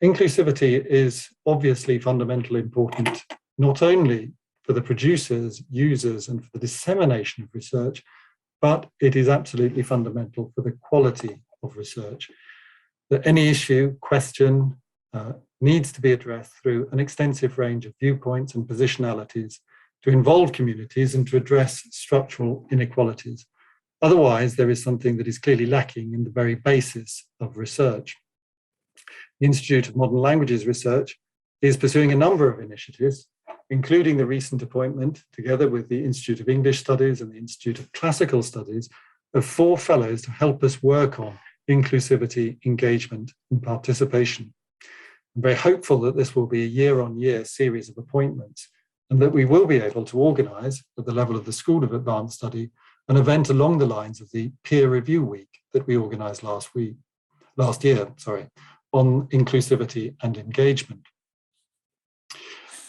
inclusivity is obviously fundamentally important, not only for the producers, users, and for the dissemination of research, but it is absolutely fundamental for the quality of research. That any issue, question, needs to be addressed through an extensive range of viewpoints and positionalities to involve communities and to address structural inequalities. Otherwise, there is something that is clearly lacking in the very basis of research. The Institute of Modern Languages Research is pursuing a number of initiatives, including the recent appointment, together with the Institute of English Studies and the Institute of Classical Studies, of 4 fellows to help us work on inclusivity, engagement, and participation. I'm very hopeful that this will be a year-on-year series of appointments and that we will be able to organise, at the level of the School of Advanced Study, an event along the lines of the Peer Review Week that we organised last year, on inclusivity and engagement.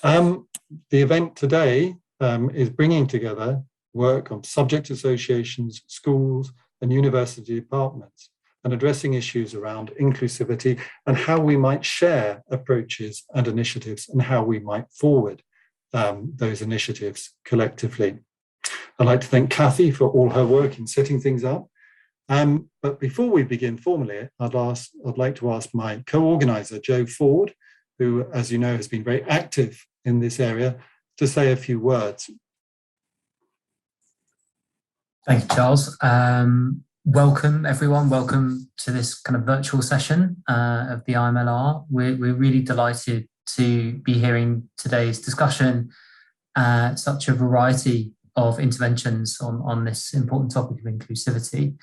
The event today is bringing together work on subject associations, schools, and university departments, and addressing issues around inclusivity and how we might share approaches and initiatives and how we might forward those initiatives collectively. I'd like to thank Kathy for all her work in setting things up. But before we begin formally, I'd like to ask my co-organizer, Joe Ford, who, as you know, has been very active in this area, to say a few words. Thank you, Charles. Welcome, everyone. Welcome to this kind of virtual session of the IMLR. We're really delighted to be hearing today's discussion, such a variety of interventions on this important topic of inclusivity.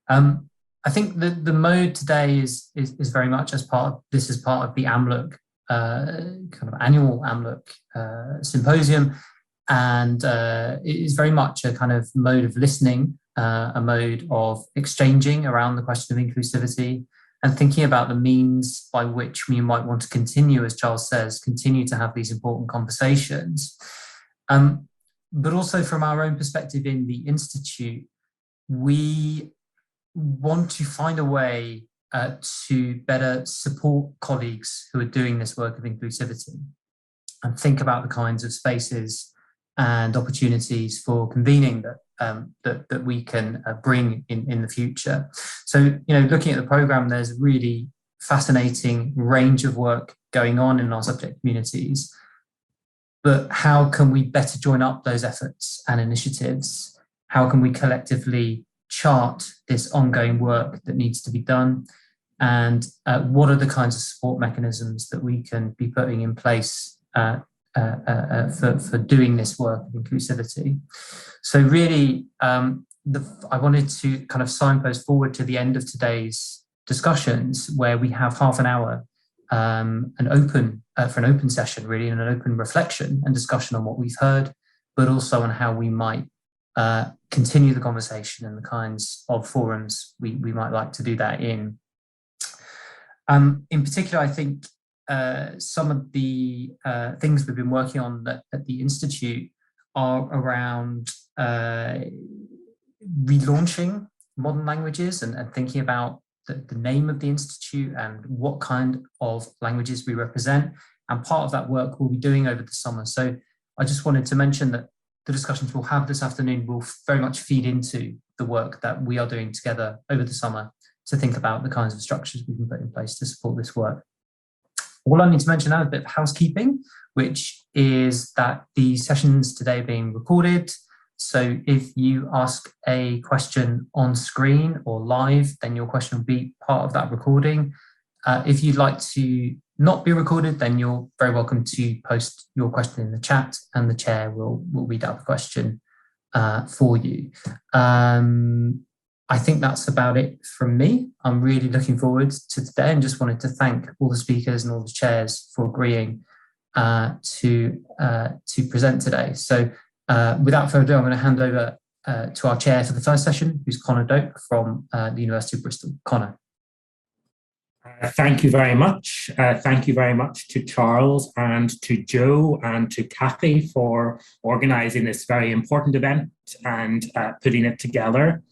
I think that the mode today is very much as part of the AMLUC kind of annual AMLUC symposium, and it is very much a kind of mode of listening, a mode of exchanging around the question of inclusivity and thinking about the means by which we might want to continue, as Charles says, continue to have these important conversations. But also from our own perspective in the Institute, we want to find a way to better support colleagues who are doing this work of inclusivity and think about the kinds of spaces and opportunities for convening that we can bring in the future. So, looking at the programme, there's a really fascinating range of work going on in our subject communities. But how can we better join up those efforts and initiatives? How can we collectively chart this ongoing work that needs to be done? And what are the kinds of support mechanisms that we can be putting in place for doing this work of inclusivity? So really, I wanted to kind of signpost forward to the end of today's discussions, where we have half an hour for an open session, really, and an open reflection and discussion on what we've heard, but also on how we might continue the conversation and the kinds of forums we might like to do that in. In particular, I think some of the things we've been working on at the Institute are around relaunching modern languages and thinking about the name of the Institute and what kind of languages we represent. And part of that work we'll be doing over the summer. So I just wanted to mention that the discussions we'll have this afternoon will very much feed into the work that we are doing together over the summer to think about the kinds of structures we can put in place to support this work. All I need to mention now is a bit of housekeeping, which is that the sessions today are being recorded. So if you ask a question on screen or live, then your question will be part of that recording. If you'd like to not be recorded, then you're very welcome to post your question in the chat and the chair will read out the question for you. I think that's about it from me. I'm really looking forward to today and just wanted to thank all the speakers and all the chairs for agreeing to present today. So without further ado, I'm going to hand over to our chair for the first session, who's Connor Doak from the University of Bristol. Connor. Thank you very much. Thank you very much to Charles and to Joe and to Kathy for organising this very important event and putting it together.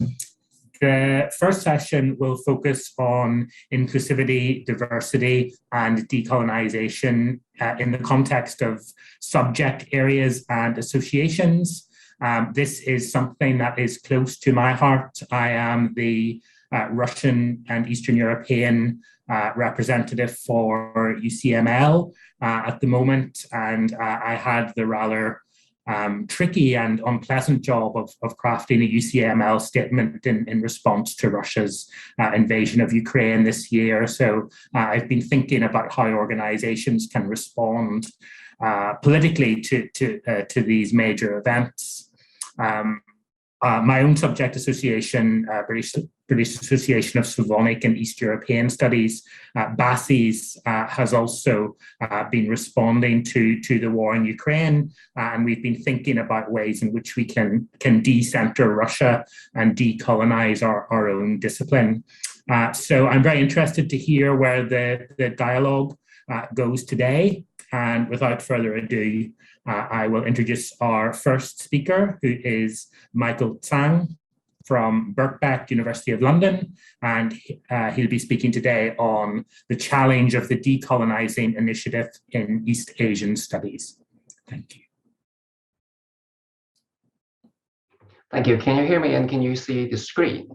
The first session will focus on inclusivity, diversity, and decolonization in the context of subject areas and associations. This is something that is close to my heart. I am the Russian and Eastern European representative for UCML at the moment, and I had the rather tricky and unpleasant job of crafting a UCML statement in response to Russia's invasion of Ukraine this year. So I've been thinking about how organizations can respond politically to these major events. My own subject association, British Association of Slavonic and East European Studies, BASIS, has also been responding to the war in Ukraine, and we've been thinking about ways in which we can decenter Russia and decolonize our own discipline. So I'm very interested to hear where the dialogue goes today, and without further ado, I will introduce our first speaker, who is Michael Tsang from Birkbeck, University of London, and he'll be speaking today on the challenge of the Decolonising initiative in East Asian studies. Thank you. Thank you. Can you hear me and can you see the screen?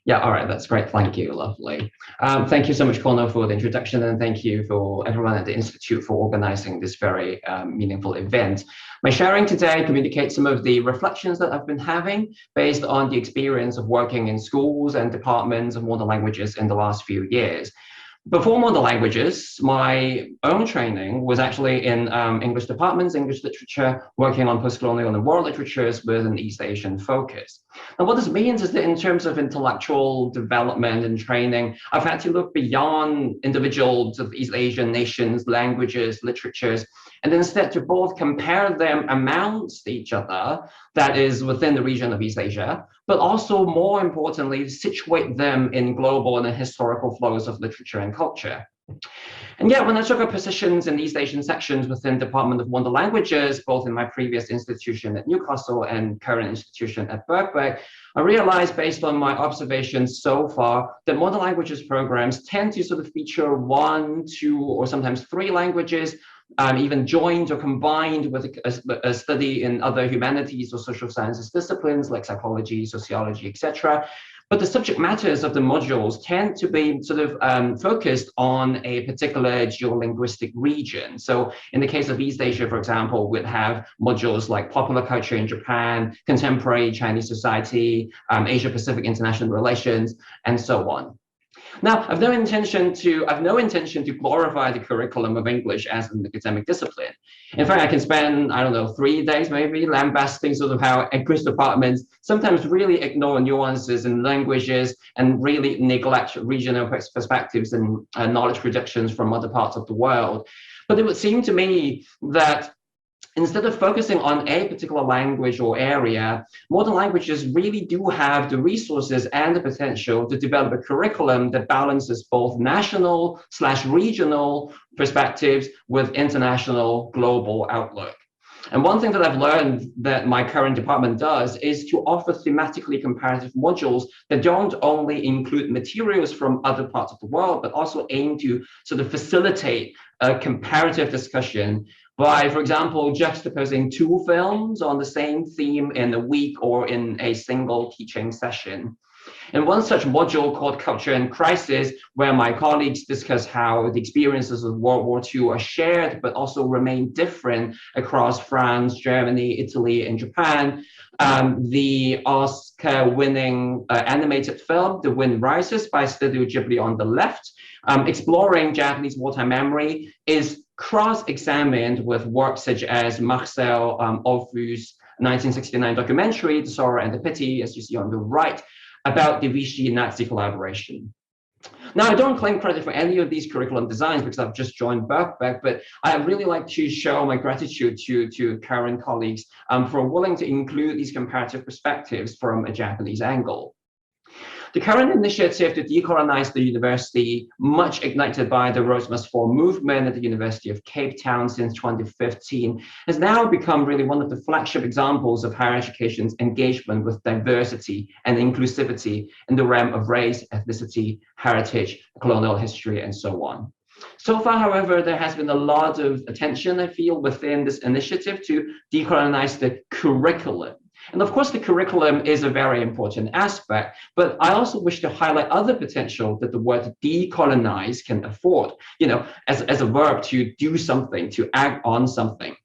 Yeah, all right, that's great. Thank you, lovely. Thank you so much, Connor, for the introduction, and thank you for everyone at the Institute for organizing this very meaningful event. My sharing today communicates some of the reflections that I've been having based on the experience of working in schools and departments of modern languages in the last few years. Before modern languages, my own training was actually in English departments, English literature, working on post-colonial and world literatures with an East Asian focus. And what this means is that in terms of intellectual development and training, I've had to look beyond individual sort of East Asian nations, languages, literatures, and instead to both compare them amongst each other, that is within the region of East Asia, but also more importantly, situate them in global and historical flows of literature and culture. And yet, when I took up positions in East Asian sections within Department of Modern Languages, both in my previous institution at Newcastle and current institution at Birkbeck, I realized based on my observations so far that modern languages programs tend to sort of feature 1, 2, or sometimes 3 languages, even joined or combined with a study in other humanities or social sciences disciplines like psychology, sociology, etc. But the subject matters of the modules tend to be sort of focused on a particular geolinguistic region. So in the case of East Asia, for example, we'd have modules like popular culture in Japan, contemporary Chinese society, Asia-Pacific international relations, and so on. Now, I've no intention to glorify the curriculum of English as an academic discipline. In fact, I can spend, I don't know, 3 days maybe lambasting sort of how English departments sometimes really ignore nuances in languages and really neglect regional perspectives and knowledge productions from other parts of the world. But it would seem to me that instead of focusing on a particular language or area, modern languages really do have the resources and the potential to develop a curriculum that balances both national/regional perspectives with international global outlook. And one thing that I've learned that my current department does is to offer thematically comparative modules that don't only include materials from other parts of the world, but also aim to sort of facilitate a comparative discussion by, for example, juxtaposing 2 films on the same theme in a week or in a single teaching session. And one such module called Culture and Crisis, where my colleagues discuss how the experiences of World War II are shared, but also remain different across France, Germany, Italy, and Japan. The Oscar-winning animated film, The Wind Rises by Studio Ghibli on the left, exploring Japanese wartime memory, is cross-examined with works such as Marcel Olfus' 1969 documentary, The Sorrow and the Pity, as you see on the right, about the Vichy-Nazi collaboration. Now, I don't claim credit for any of these curriculum designs because I've just joined Birkbeck, but I really like to show my gratitude to current colleagues for willing to include these comparative perspectives from a Japanese angle. The current initiative to decolonize the university, much ignited by the Roads Must Fall movement at the University of Cape Town since 2015, has now become really one of the flagship examples of higher education's engagement with diversity and inclusivity in the realm of race, ethnicity, heritage, colonial history, and so on. So far, however, there has been a lot of attention, I feel, within this initiative to decolonize the curriculum. And of course, the curriculum is a very important aspect, but I also wish to highlight other potential that the word decolonize can afford, as a verb to do something, to act on something.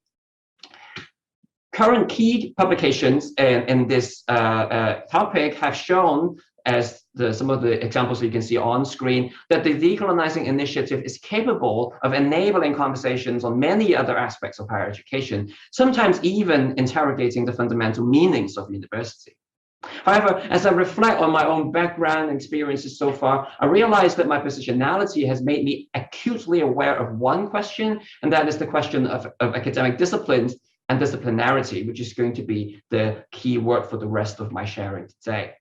Current key publications in this topic have shown, as some of the examples you can see on screen, that the Decolonizing Initiative is capable of enabling conversations on many other aspects of higher education, sometimes even interrogating the fundamental meanings of university. However, as I reflect on my own background and experiences so far, I realize that my positionality has made me acutely aware of one question, and that is the question of academic disciplines and disciplinarity, which is going to be the key word for the rest of my sharing today.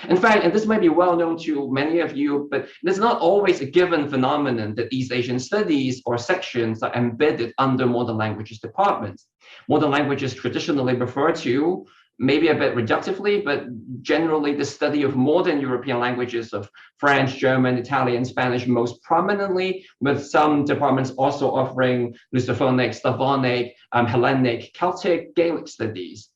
In fact, and this might be well known to many of you, but it's not always a given phenomenon that East Asian studies or sections are embedded under modern languages departments. Modern languages traditionally refer to, maybe a bit reductively, but generally the study of modern European languages of French, German, Italian, Spanish most prominently, with some departments also offering Lusophonic, Slavonic, Hellenic, Celtic, Gaelic studies.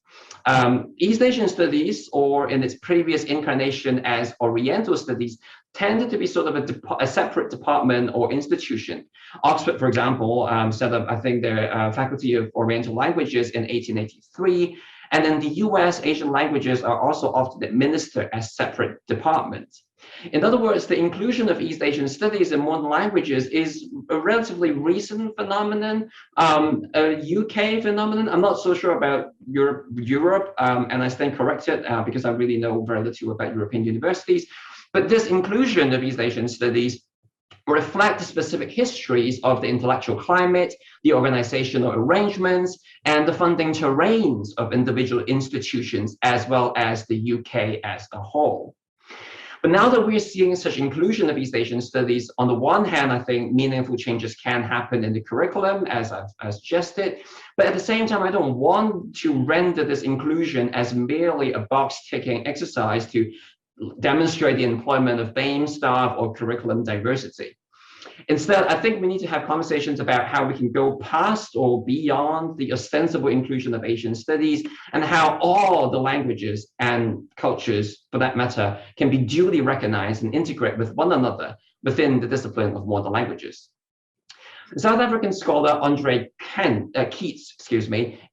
East Asian studies, or in its previous incarnation as Oriental studies, tended to be sort of a separate department or institution. Oxford, for example, set up, I think, their Faculty of Oriental Languages in 1883. And in the US, Asian languages are also often administered as separate departments. In other words, the inclusion of East Asian studies in modern languages is a relatively recent phenomenon, a UK phenomenon. I'm not so sure about Europe, and I stand corrected because I really know very little about European universities. But this inclusion of East Asian studies reflect the specific histories of the intellectual climate, the organizational arrangements, and the funding terrains of individual institutions, as well as the UK as a whole. But now that we're seeing such inclusion of East Asian studies, on the one hand, I think meaningful changes can happen in the curriculum, as I've suggested. But at the same time, I don't want to render this inclusion as merely a box-ticking exercise to demonstrate the employment of BAME staff or curriculum diversity. Instead, I think we need to have conversations about how we can go past or beyond the ostensible inclusion of Asian studies, and how all the languages and cultures, for that matter, can be duly recognized and integrate with one another within the discipline of modern languages. South African scholar Andre Keats,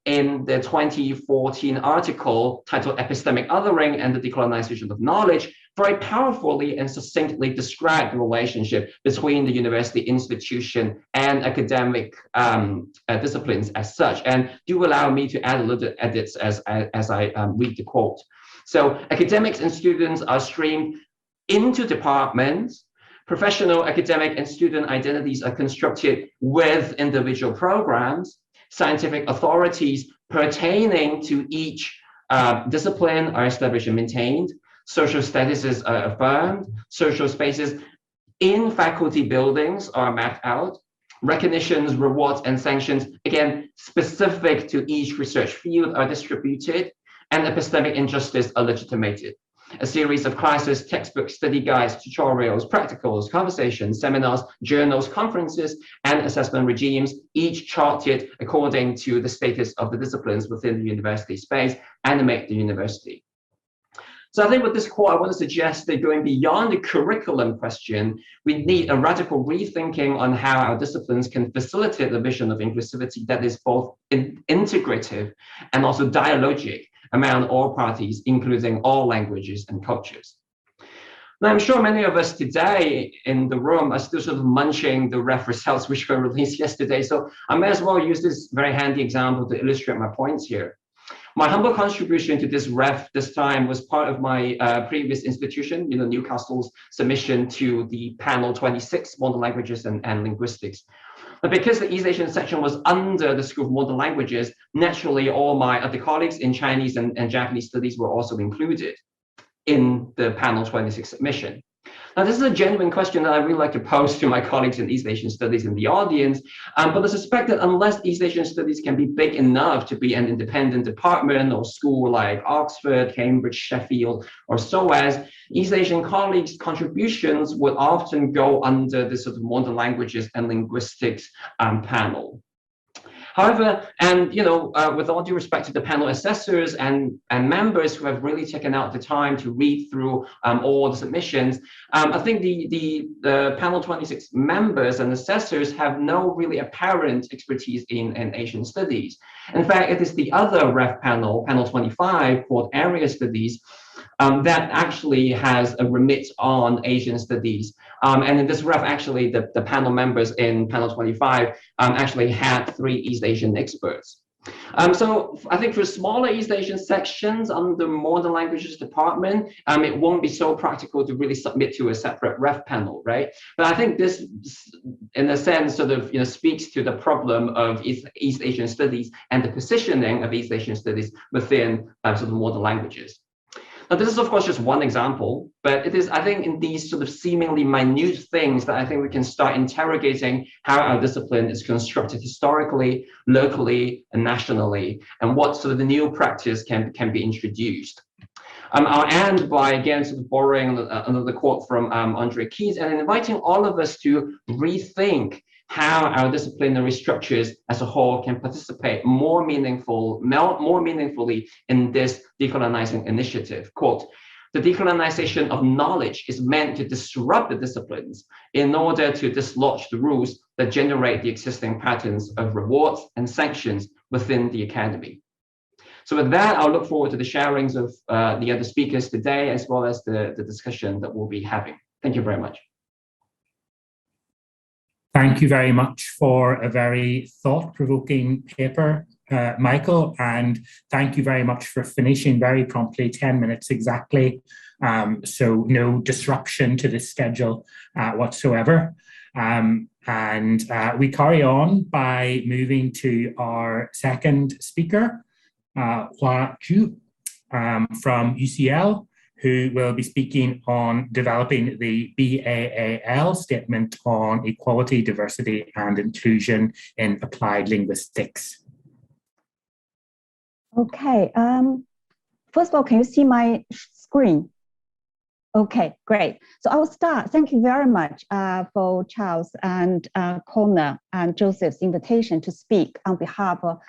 in the 2014 article titled Epistemic Othering and the Decolonization of Knowledge, very powerfully and succinctly described the relationship between the university institution and academic disciplines as such. And do allow me to add a little edits as I read the quote. So academics and students are streamed into departments. Professional, academic, and student identities are constructed with individual programs. Scientific authorities pertaining to each discipline are established and maintained. Social statuses are affirmed. Social spaces in faculty buildings are mapped out. Recognitions, rewards, and sanctions, again, specific to each research field, are distributed, and epistemic injustice are legitimated. A series of classes, textbooks, study guides, tutorials, practicals, conversations, seminars, journals, conferences, and assessment regimes, each charted according to the status of the disciplines within the university space, animate the university. So I think with this quote, I want to suggest that going beyond the curriculum question, we need a radical rethinking on how our disciplines can facilitate the vision of inclusivity that is both integrative and also dialogic among all parties, including all languages and cultures. Now, I'm sure many of us today in the room are still sort of munching the ref results which were released yesterday. So I may as well use this very handy example to illustrate my points here. My humble contribution to this ref this time was part of my previous institution, Newcastle's submission to the panel 26, Modern Languages and Linguistics. But because the East Asian section was under the School of Modern Languages, naturally all my other colleagues in Chinese and Japanese studies were also included. in the Panel 26 submission. Now, this is a genuine question that I really like to pose to my colleagues in East Asian Studies in the audience, but I suspect that unless East Asian Studies can be big enough to be an independent department or school like Oxford, Cambridge, Sheffield, or SOAS, East Asian colleagues' contributions would often go under the sort of modern languages and linguistics panel. However, and with all due respect to the panel assessors and members who have really taken out the time to read through all the submissions, I think the panel 26 members and assessors have no really apparent expertise in Asian studies. In fact, it is the other ref panel, panel 25, called Area Studies, that actually has a remit on Asian studies. And in this ref, actually, the panel members in panel 25 actually had 3 East Asian experts. So I think for smaller East Asian sections on the modern languages department, it won't be so practical to really submit to a separate ref panel, right? But I think this, in a sense, sort of speaks to the problem of East Asian studies and the positioning of East Asian studies within sort of modern languages. Now, this is, of course, just one example, but it is, I think, in these sort of seemingly minute things that I think we can start interrogating how our discipline is constructed historically, locally, and nationally, and what sort of the new practice can be introduced. I'll end by, again, sort of borrowing another quote from Andre Keyes and inviting all of us to rethink how our disciplinary structures as a whole can participate more meaningfully in this decolonizing initiative. Quote, "The decolonization of knowledge is meant to disrupt the disciplines in order to dislodge the rules that generate the existing patterns of rewards and sanctions within the academy." So with that, I'll look forward to the sharings of the other speakers today, as well as the discussion that we'll be having. Thank you very much. Thank you very much for a very thought-provoking paper, Michael, and thank you very much for finishing very promptly, 10 minutes exactly, so no disruption to the schedule whatsoever. And we carry on by moving to our second speaker, Hua Zhu from UCL, who will be speaking on developing the BAAL statement on equality, diversity, and inclusion in applied linguistics. Okay. First of all, can you see my screen? Okay, great. So I will start. Thank you very much for Charles and Connor and Joseph's invitation to speak on behalf of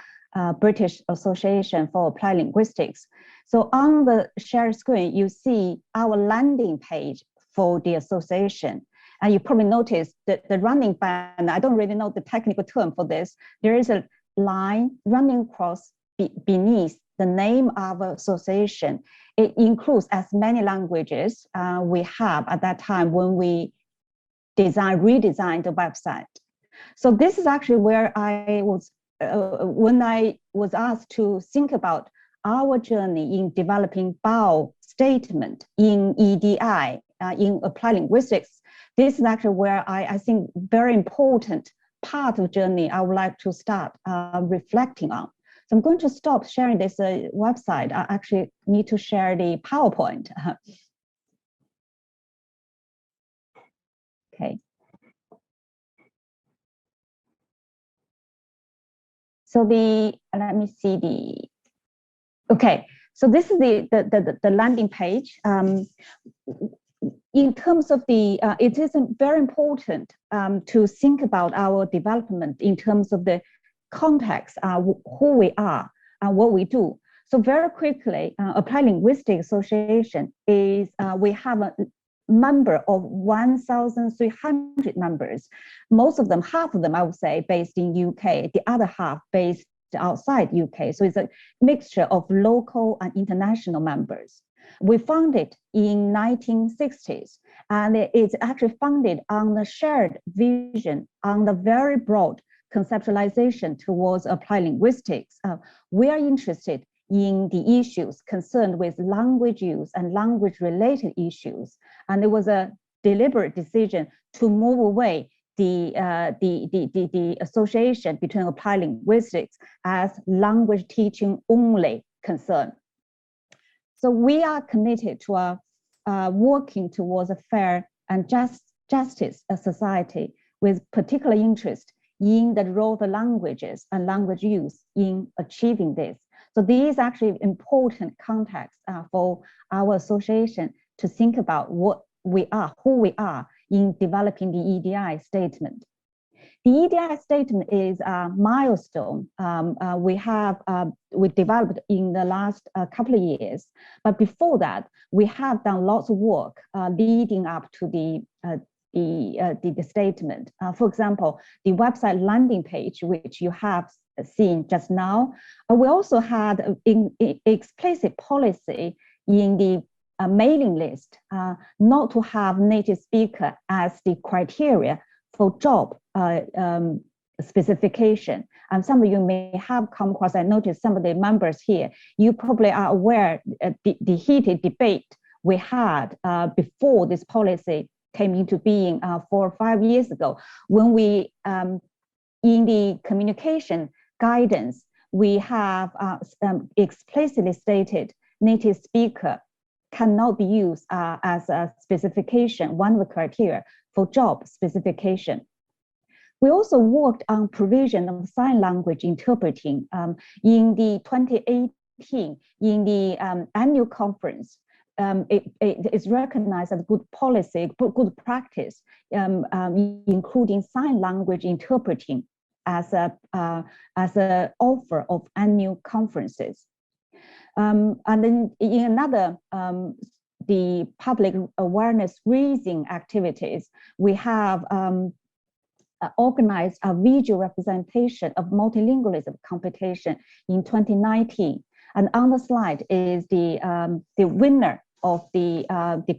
British Association for Applied Linguistics. So on the shared screen, you see our landing page for the association. And you probably noticed that the running banner, I don't really know the technical term for this. There is a line running across beneath the name of the association. It includes as many languages we have at that time when we redesigned the website. So this is actually where I was, when I was asked to think about our journey in developing BAAL statement in EDI, in applied linguistics. This is actually where I think very important part of the journey I would like to start reflecting on. So I'm going to stop sharing this website. I actually need to share the PowerPoint. Okay. So let me see the, okay. So this is the landing page. In terms of the, it is very important to think about our development in terms of the context, who we are and what we do. So very quickly, Applied Linguistics Association is, we have a member of 1,300 members. Most of them, half of them, I would say, based in UK, the other half based outside UK. So it's a mixture of local and international members. We founded in 1960s, and it's actually founded on the shared vision, on the very broad conceptualization towards applied linguistics. We are interested in the issues concerned with language use and language-related issues, and it was a deliberate decision to move away the association between applied linguistics as language teaching only concern. So we are committed to a working towards a fair and justice society with particular interest in the role of the languages and language use in achieving this. So these actually important context for our association to think about what we are, who we are in developing the EDI statement. The EDI statement is a milestone we developed in the last couple of years. But before that, we have done lots of work leading up to the statement. For example, the website landing page, which you have seen just now. We also had explicit policy in the mailing list not to have native speaker as the criteria for job specification. And some of you may have come across, I noticed some of the members here, you probably are aware the heated debate we had before this policy came into being 4 or 5 years ago, when we, in the communication guidance, we have explicitly stated native speaker cannot be used as a specification, one of the criteria for job specification. We also worked on provision of sign language interpreting in the 2018, in the annual conference. It is recognized as good policy, good practice, including sign language interpreting as a offer of annual conferences. And then in another, the public awareness raising activities, we have organized a visual representation of multilingualism competition in 2019. And on the slide is the winner of the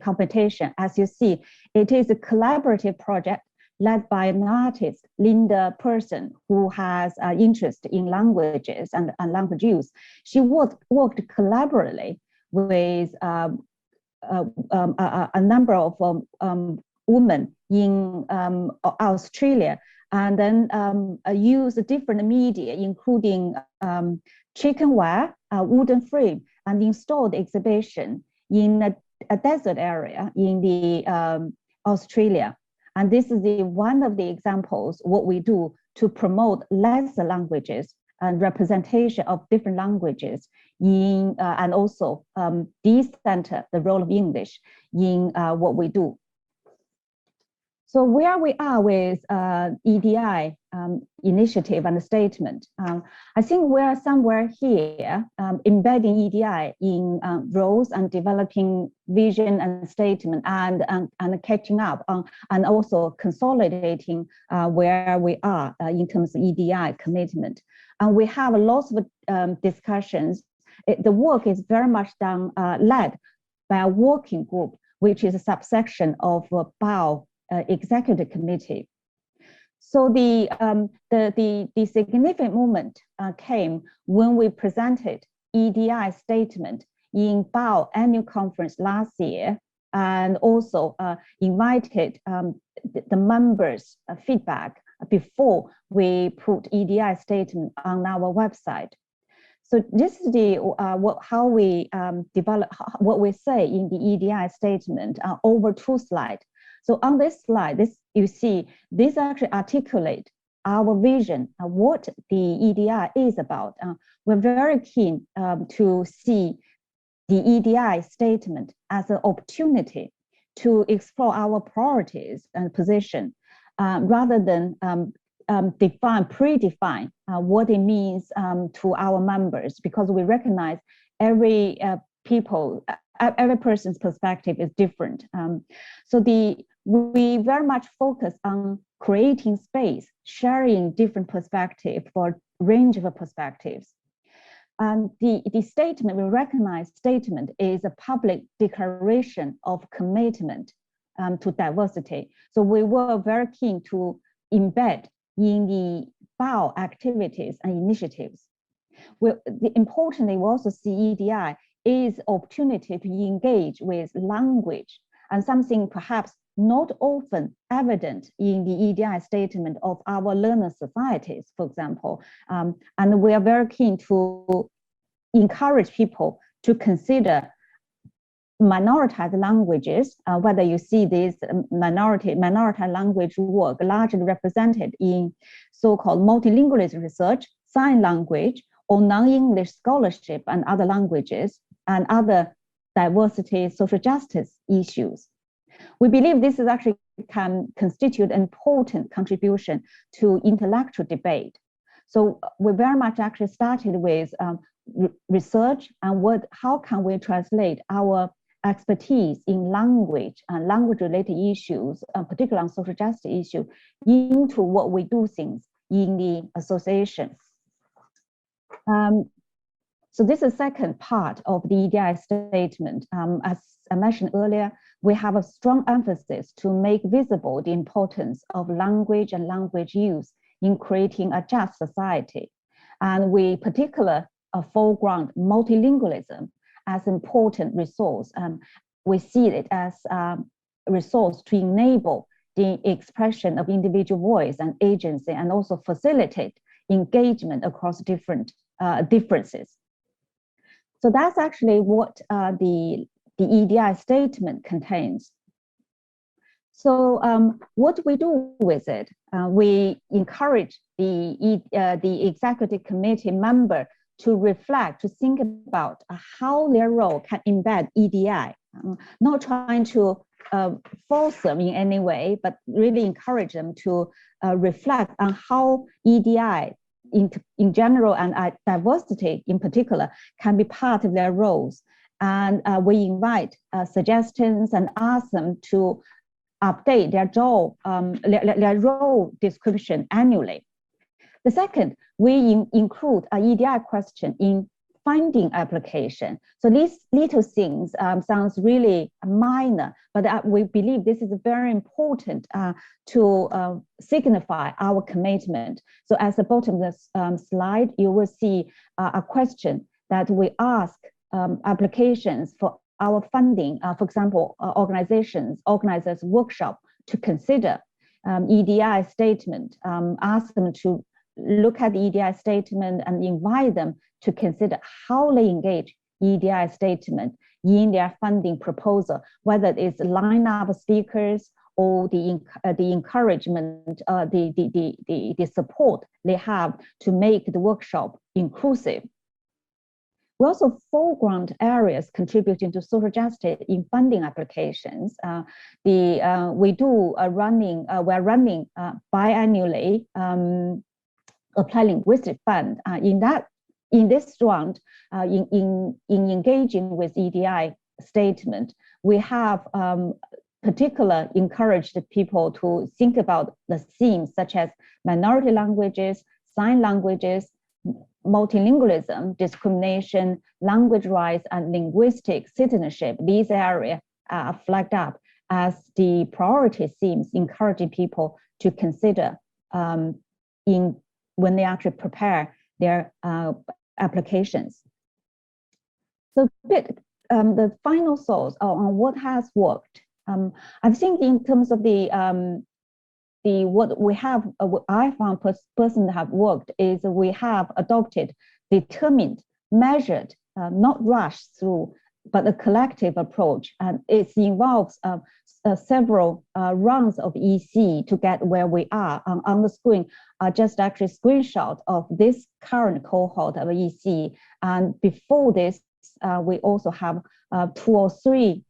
competition. As you see, it is a collaborative project led by an artist, Linda Person, who has interest in languages and language use. She worked collaboratively with a number of women in Australia, and then use different media, including chicken wire, wooden frame, and installed exhibition in a desert area in the Australia. And this is one of the examples what we do to promote lesser languages and representation of different languages in and also decenter the role of English in what we do. So where we are with EDI initiative and statement, I think we are somewhere here embedding EDI in roles and developing vision and statement and catching up and also consolidating where we are in terms of EDI commitment. And we have lots of discussions. The work is very much done, led by a working group, which is a subsection of BAAL executive committee. So the significant moment came when we presented EDI statement in BAAL annual conference last year, and also invited the members' feedback before we put EDI statement on our website. So this is how we develop what we say in the EDI statement over 2 slides. So on this slide, you see, this actually articulate our vision of what the EDI is about. We're very keen to see the EDI statement as an opportunity to explore our priorities and position, rather than predefine what it means to our members, because we recognize every person's perspective is different. So we very much focus on creating space, sharing different perspectives for a range of perspectives. And the statement, we recognize statement is a public declaration of commitment to diversity. So we were very keen to embed in the BAAL activities and initiatives. Importantly, we also see EDI is opportunity to engage with language, and something perhaps not often evident in the EDI statement of our learner societies, for example. And we are very keen to encourage people to consider minoritized languages, whether you see these minoritized language work largely represented in so-called multilingualism research, sign language, or non-English scholarship and other languages, and other diversity, social justice issues. We believe this is actually can constitute an important contribution to intellectual debate. So we very much actually started with research and how can we translate our expertise in language and language-related issues, particularly on social justice issues, into what we do things in the association. So this is the second part of the EDI statement. As I mentioned earlier, we have a strong emphasis to make visible the importance of language and language use in creating a just society. And we particularly foreground multilingualism as an important resource. We see it as a resource to enable the expression of individual voice and agency, and also facilitate engagement across different differences. So that's actually what the EDI statement contains. So what we do with it, we encourage the executive committee member to reflect, to think about how their role can embed EDI, not trying to force them in any way, but really encourage them to reflect on how EDI in general and diversity in particular can be part of their roles. And we invite suggestions and ask them to update their role description annually. The second, we include an EDI question in funding application. So these little things sounds really minor, but we believe this is very important to signify our commitment. So at the bottom of the slide, you will see a question that we ask applications for our funding. For example, organizers workshop to consider EDI statement, ask them to look at the EDI statement and invite them to consider how they engage EDI statement in their funding proposal, whether it's lineup of speakers or the encouragement, the support they have to make the workshop inclusive. We also foreground areas contributing to social justice in funding applications. We're running biannually Apply Linguistics Fund. In this round, in engaging with EDI statement, we have particularly encouraged people to think about the themes such as minority languages, sign languages, multilingualism, discrimination, language rights, and linguistic citizenship. These areas are flagged up as the priority themes, encouraging people to consider when they actually prepare their applications. So the final thoughts on what has worked. I think in terms of what we have, what I found personally have worked is we have adopted determined, measured, not rushed through, but a collective approach. And it involves several rounds of EC to get where we are. On the screen are just actually screenshot of this current cohort of EC. And before this, we also have 2 or 3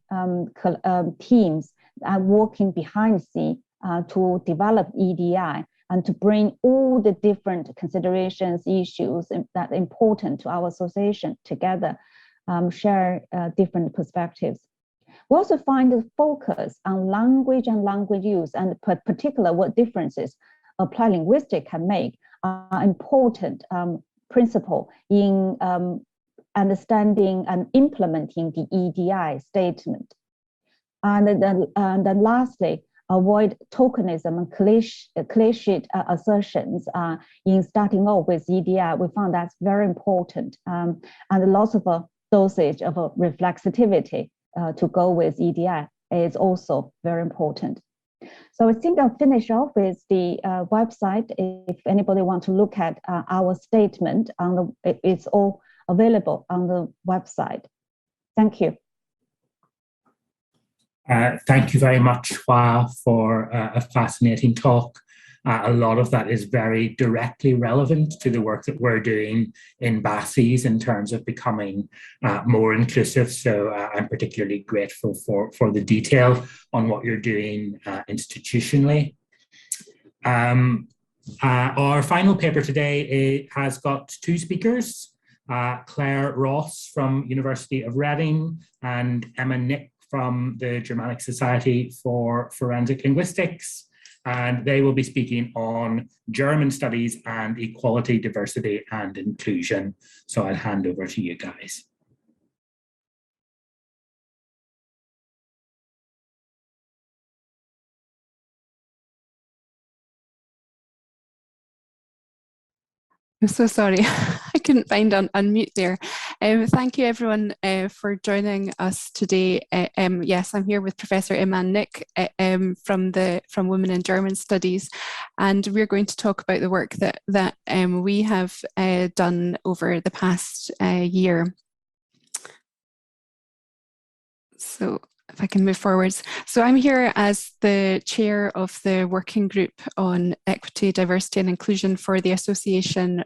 teams working behind the scene to develop EDI and to bring all the different considerations, issues that are important to our association together, share different perspectives. We also find the focus on language and language use, and particular what differences Applied Linguistics can make are important principle in understanding and implementing the EDI statement. And then lastly, avoid tokenism and cliched assertions in starting off with EDI. We found that's very important, and lots of dosage of reflexivity to go with EDI is also very important. So I think I'll finish off with the website. If anybody wants to look at our statement, it's all available on the website. Thank you. Thank you very much, Hua, for a fascinating talk. A lot of that is very directly relevant to the work that we're doing in BASIS in terms of becoming more inclusive. So I'm particularly grateful for the detail on what you're doing institutionally. Our final paper today has got two speakers, Claire Ross from University of Reading and Emma Nick from the Germanic Society for Forensic Linguistics. And they will be speaking on German studies and equality, diversity, and inclusion. So I'll hand over to you guys. I'm so sorry, I couldn't find unmute there. Thank you everyone for joining us today. Yes, I'm here with Professor Emma Nick from Women in German Studies, and we're going to talk about the work that we have done over the past year. So if I can move forwards. So I'm here as the chair of the working group on equity, diversity and inclusion for the Association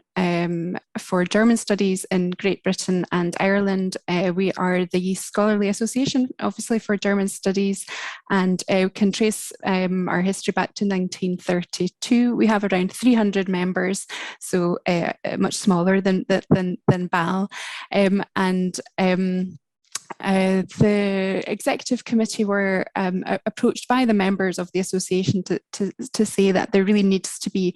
for German Studies in Great Britain and Ireland. We are the scholarly association, obviously, for German Studies, and can trace our history back to 1932. We have around 300 members, so much smaller than BAAL. The executive committee were approached by the members of the association to say that there really needs to be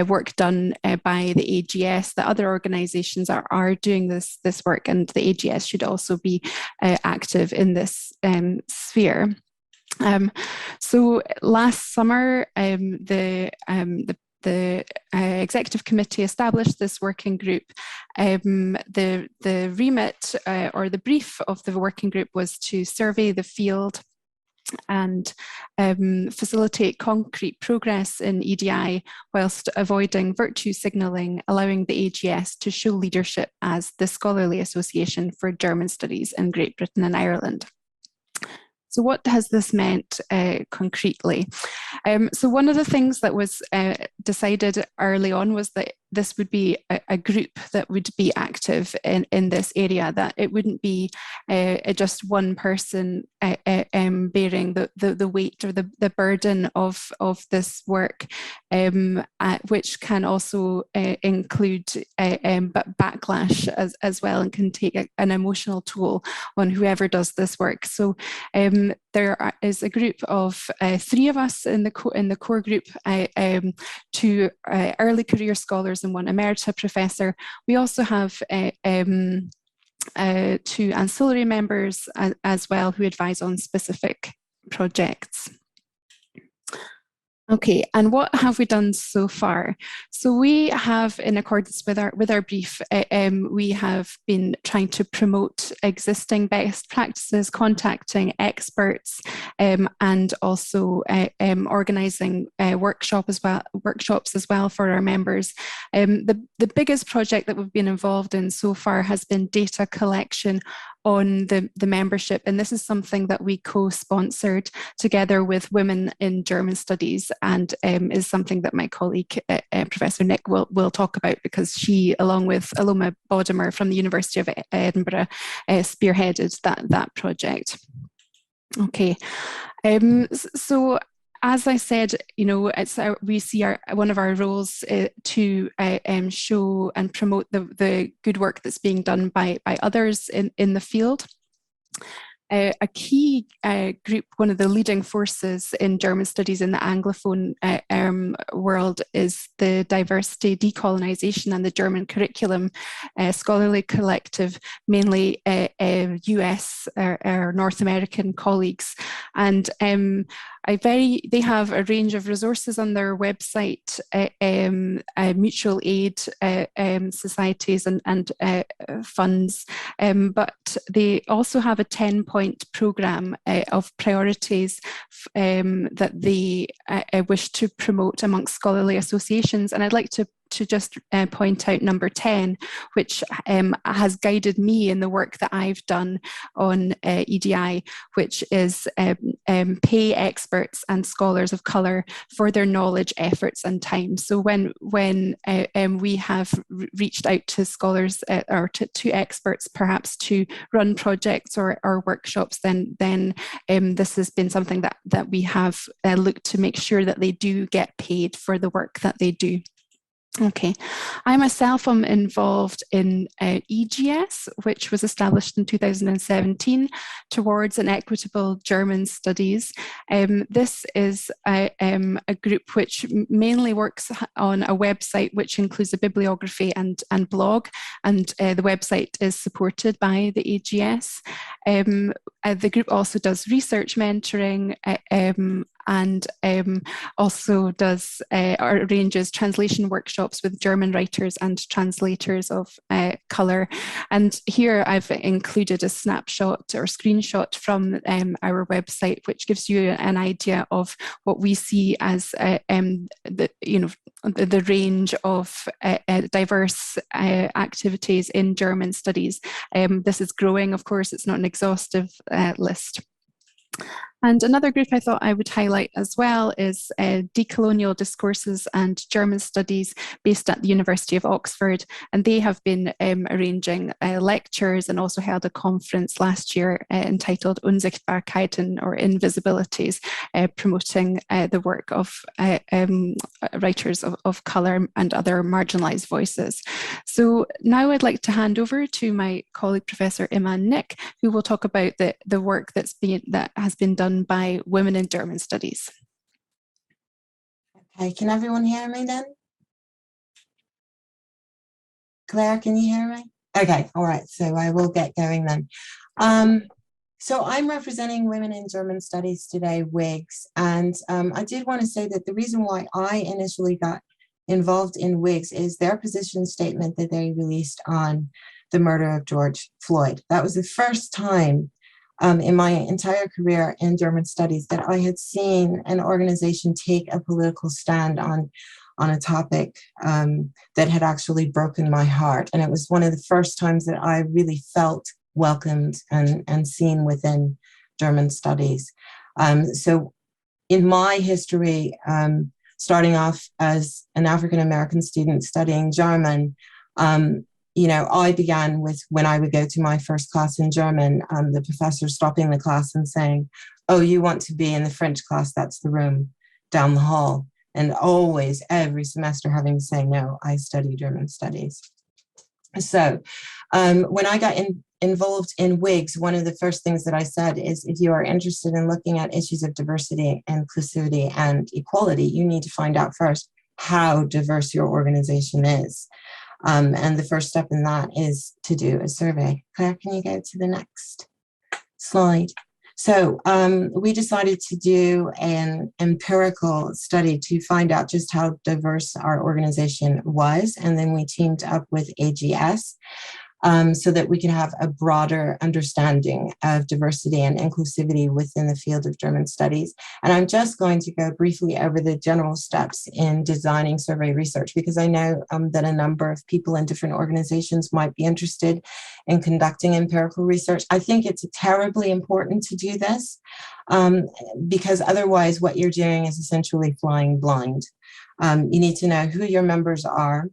work done by the AGS, that other organisations are doing this work, and the AGS should also be active in this sphere. So last summer, the executive committee established this working group. The remit or the brief of the working group was to survey the field and facilitate concrete progress in EDI whilst avoiding virtue signalling, allowing the AGS to show leadership as the scholarly association for German studies in Great Britain and Ireland. So what has this meant concretely? So one of the things that was decided early on was that this would be a group that would be active in this area, that it wouldn't be just one person bearing the weight or the burden of this work, which can also include backlash as well, and can take an emotional toll on whoever does this work. So there is a group of 3 of us in the core group, 2 early career scholars and 1 emerita professor. We also have 2 ancillary members as well who advise on specific projects. Okay, and what have we done so far? So we have, in accordance with our brief, we have been trying to promote existing best practices, contacting experts, and also organising workshops as well for our members. The biggest project that we've been involved in so far has been data collection on the membership, and this is something that we co-sponsored together with Women in German Studies, and is something that my colleague Professor Nick will talk about, because she, along with Aloma Bodimer from the University of Edinburgh, spearheaded that project. Okay, so as I said, you know, we see one of our roles to show and promote the good work that's being done by others in the field. A key group, one of the leading forces in German studies in the Anglophone world, is the Diversity, Decolonising and the German Curriculum scholarly collective, mainly US or North American colleagues. And they have a range of resources on their website, mutual aid societies and funds, but they also have a 10-point programme of priorities that they wish to promote amongst scholarly associations. And I'd like to to just point out number 10, which has guided me in the work that I've done on EDI, which is pay experts and scholars of colour for their knowledge, efforts and time. So when we have reached out to scholars or to experts perhaps to run projects or workshops, then this has been something that we have looked to make sure that they do get paid for the work that they do. Okay, I myself am involved in EGS, which was established in 2017 towards an equitable German studies. This is a group which mainly works on a website which includes a bibliography and blog, and the website is supported by the EGS. The group also does research mentoring and also does arranges translation workshops with German writers and translators of colour. And here I've included a snapshot or screenshot from our website, which gives you an idea of what we see as the range of diverse activities in German studies. This is growing, of course, it's not an exhaustive list. And another group I thought I would highlight as well is Decolonial Discourses and German Studies, based at the University of Oxford. And they have been arranging lectures and also held a conference last year entitled Unsichtbarkeiten, or Invisibilities, promoting the work of writers of colour and other marginalised voices. So now I'd like to hand over to my colleague, Professor Iman Nick, who will talk about the work that has been done by women in German studies. Okay, can everyone hear me then? Claire, can you hear me? Okay, all right, so I will get going then. So I'm representing women in German studies today, WIGS, and I did want to say that the reason why I initially got involved in WIGS is their position statement that they released on the murder of George Floyd. That was the first time in my entire career in German studies that I had seen an organization take a political stand on a topic that had actually broken my heart. And it was one of the first times that I really felt welcomed and seen within German studies. So in my history, starting off as an African-American student studying German, I began with, when I would go to my first class in German, the professor stopping the class and saying, "Oh, you want to be in the French class? That's the room down the hall." And always, every semester, having to say, "No, I study German studies." So when I got involved in WIGS, one of the first things that I said is, if you are interested in looking at issues of diversity, inclusivity, and equality, you need to find out first how diverse your organization is. And the first step in that is to do a survey. Claire, can you go to the next slide? So we decided to do an empirical study to find out just how diverse our organization was. And then we teamed up with AGS so that we can have a broader understanding of diversity and inclusivity within the field of German studies. And I'm just going to go briefly over the general steps in designing survey research, because I know that a number of people in different organizations might be interested in conducting empirical research. I think it's terribly important to do this because otherwise what you're doing is essentially flying blind. You need to know who your members are,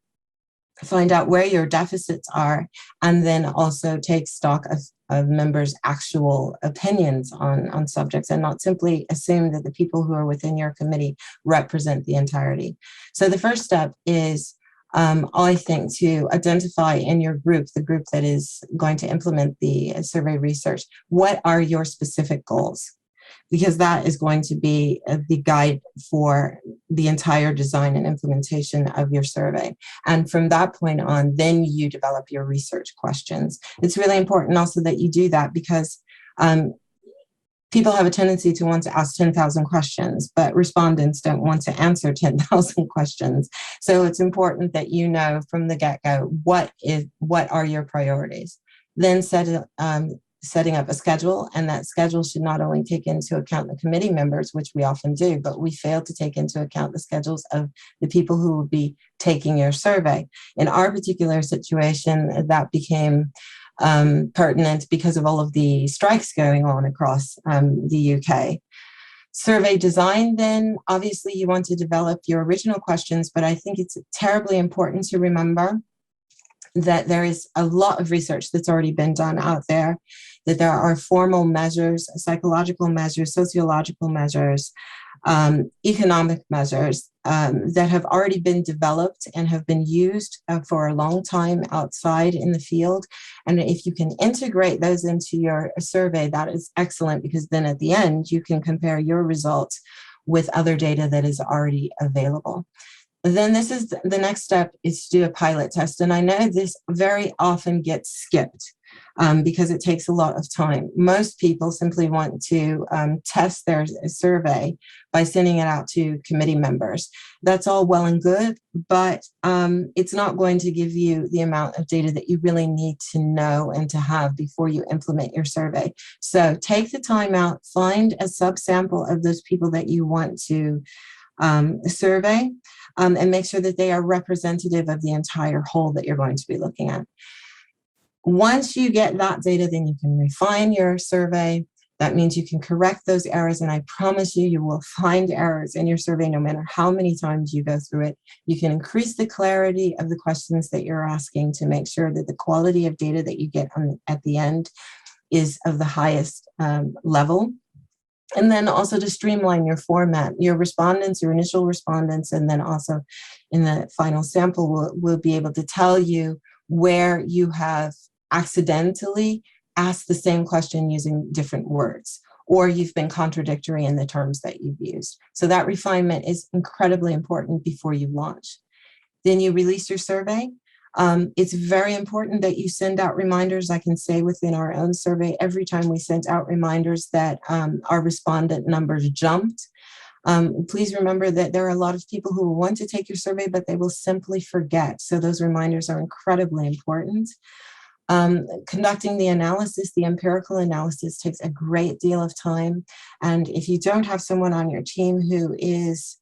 find out where your deficits are, and then also take stock of members' actual opinions on subjects, and not simply assume that the people who are within your committee represent the entirety. So the first step is, I think, to identify in your group, the group that is going to implement the survey research, what are your specific goals? Because that is going to be the guide for the entire design and implementation of your survey. And from that point on, then you develop your research questions. It's really important also that you do that, because people have a tendency to want to ask 10,000 questions, but respondents don't want to answer 10,000 questions. So it's important that you know from the get-go what are your priorities. Then set setting up a schedule, and that schedule should not only take into account the committee members, which we often do, but we fail to take into account the schedules of the people who will be taking your survey. In our particular situation, that became pertinent because of all of the strikes going on across the UK. Survey design, then, obviously you want to develop your original questions, but I think it's terribly important to remember that there is a lot of research that's already been done out there, that there are formal measures, psychological measures, sociological measures, economic measures that have already been developed and have been used for a long time outside in the field. And if you can integrate those into your survey, that is excellent, because then at the end, you can compare your results with other data that is already available. Then this is the next step, is to do a pilot test. And I know this very often gets skipped because it takes a lot of time. Most people simply want to test their survey by sending it out to committee members. That's all well and good, but it's not going to give you the amount of data that you really need to know and to have before you implement your survey. So take the time out, find a subsample of those people that you want to survey, and make sure that they are representative of the entire whole that you're going to be looking at. Once you get that data, then you can refine your survey. That means you can correct those errors, and I promise you, you will find errors in your survey no matter how many times you go through it. You can increase the clarity of the questions that you're asking to make sure that the quality of data that you get at the end is of the highest level. And then also to streamline your format, your respondents, your initial respondents, and then also in the final sample, we'll be able to tell you where you have accidentally asked the same question using different words, or you've been contradictory in the terms that you've used. So that refinement is incredibly important before you launch. Then you release your survey. It's very important that you send out reminders. I can say within our own survey, every time we sent out reminders that our respondent numbers jumped. Please remember that there are a lot of people who want to take your survey, but they will simply forget. So those reminders are incredibly important. Conducting the analysis, the empirical analysis, takes a great deal of time. And if you don't have someone on your team who is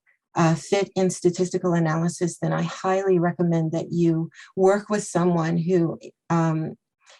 fit in statistical analysis, then I highly recommend that you work with someone who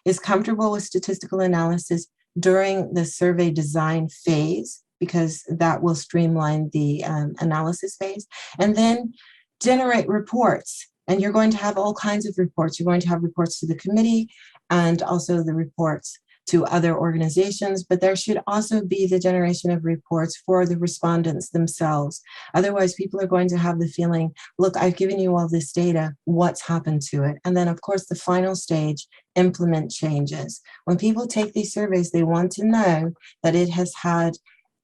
is comfortable with statistical analysis during the survey design phase, because that will streamline the analysis phase. And then generate reports. And you're going to have all kinds of reports. You're going to have reports to the committee and also the reports to other organizations, but there should also be the generation of reports for the respondents themselves. Otherwise, people are going to have the feeling, look, I've given you all this data, what's happened to it? And then, of course, the final stage, implement changes. When people take these surveys, they want to know that it has had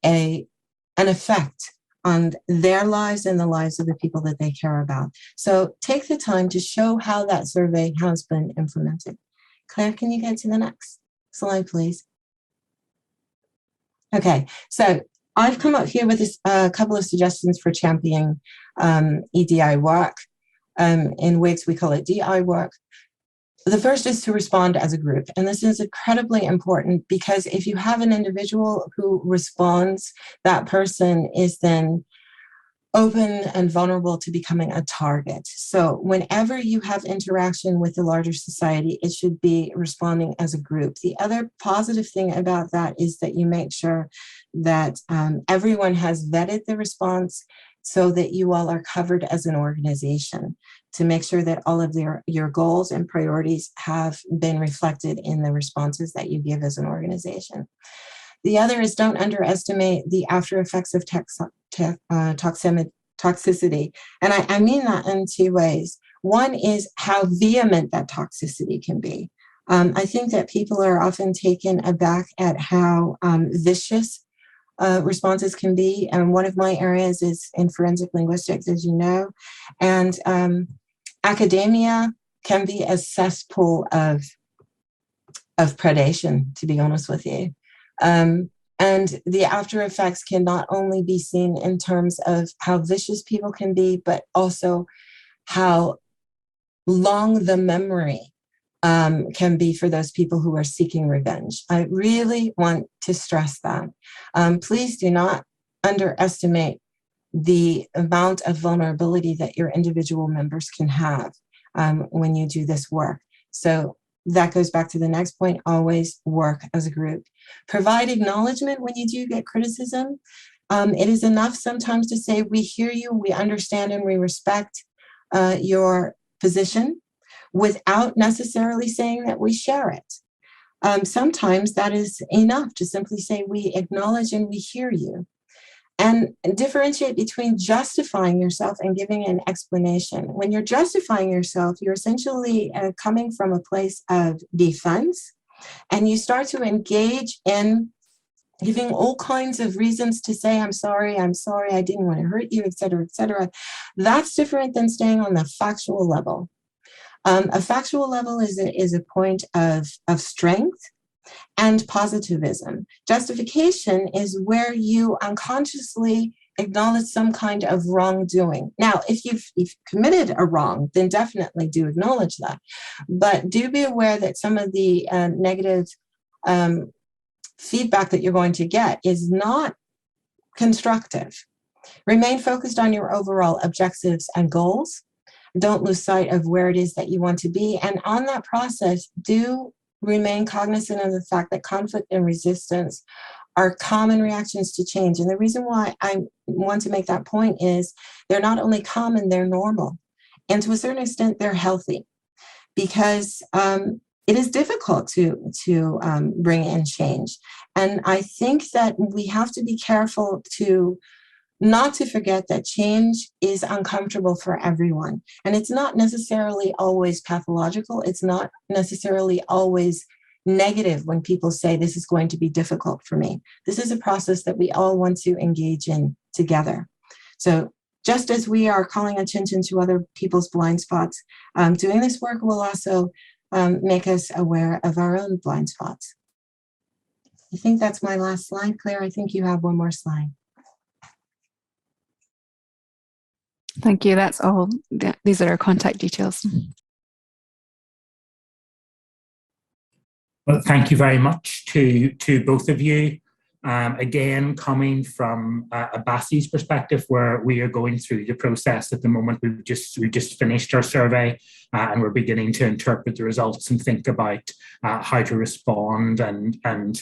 an effect on their lives and the lives of the people that they care about. So take the time to show how that survey has been implemented. Claire, can you get to the next slide, please? Okay, so I've come up here with a couple of suggestions for championing EDI work. In WIGS, we call it DI work. The first is to respond as a group. And this is incredibly important because if you have an individual who responds, that person is then open and vulnerable to becoming a target. So whenever you have interaction with the larger society, it should be responding as a group. The other positive thing about that is that you make sure that everyone has vetted the response so that you all are covered as an organization to make sure that all of your goals and priorities have been reflected in the responses that you give as an organization. The other is don't underestimate the after effects of toxicity. And I mean that in two ways. One is how vehement that toxicity can be. I think that people are often taken aback at how vicious responses can be. And one of my areas is in forensic linguistics, as you know. And academia can be a cesspool of predation, to be honest with you. And the after effects can not only be seen in terms of how vicious people can be, but also how long the memory can be for those people who are seeking revenge. I really want to stress that. Please do not underestimate the amount of vulnerability that your individual members can have when you do this work. So that goes back to the next point, always work as a group. Provide acknowledgement when you do get criticism. It is enough sometimes to say, we hear you, we understand and we respect your position, without necessarily saying that we share it. Sometimes that is enough to simply say, we acknowledge and we hear you. And differentiate between justifying yourself and giving an explanation. When you're justifying yourself, you're essentially coming from a place of defense, and you start to engage in giving all kinds of reasons to say, I'm sorry, I didn't want to hurt you, et cetera, et cetera. That's different than staying on the factual level. A factual level is a point of strength and positivism. Justification is where you unconsciously acknowledge some kind of wrongdoing. Now, if you've committed a wrong, then definitely do acknowledge that. But do be aware that some of the negative feedback that you're going to get is not constructive. Remain focused on your overall objectives and goals. Don't lose sight of where it is that you want to be. And on that process, do remain cognizant of the fact that conflict and resistance are common reactions to change. And the reason why I want to make that point is they're not only common, they're normal. And to a certain extent, they're healthy, because it is difficult to bring in change. And I think that we have to be careful not to forget that change is uncomfortable for everyone. And it's not necessarily always pathological. It's not necessarily always negative when people say this is going to be difficult for me. This is a process that we all want to engage in together. So just as we are calling attention to other people's blind spots, doing this work will also make us aware of our own blind spots. I think that's my last slide. Claire, I think you have one more slide. Thank you. That's all. These are our contact details. Well, thank you very much to both of you. Again, coming from a BASI's perspective, where we are going through the process at the moment. We just finished our survey, and we're beginning to interpret the results and think about how to respond and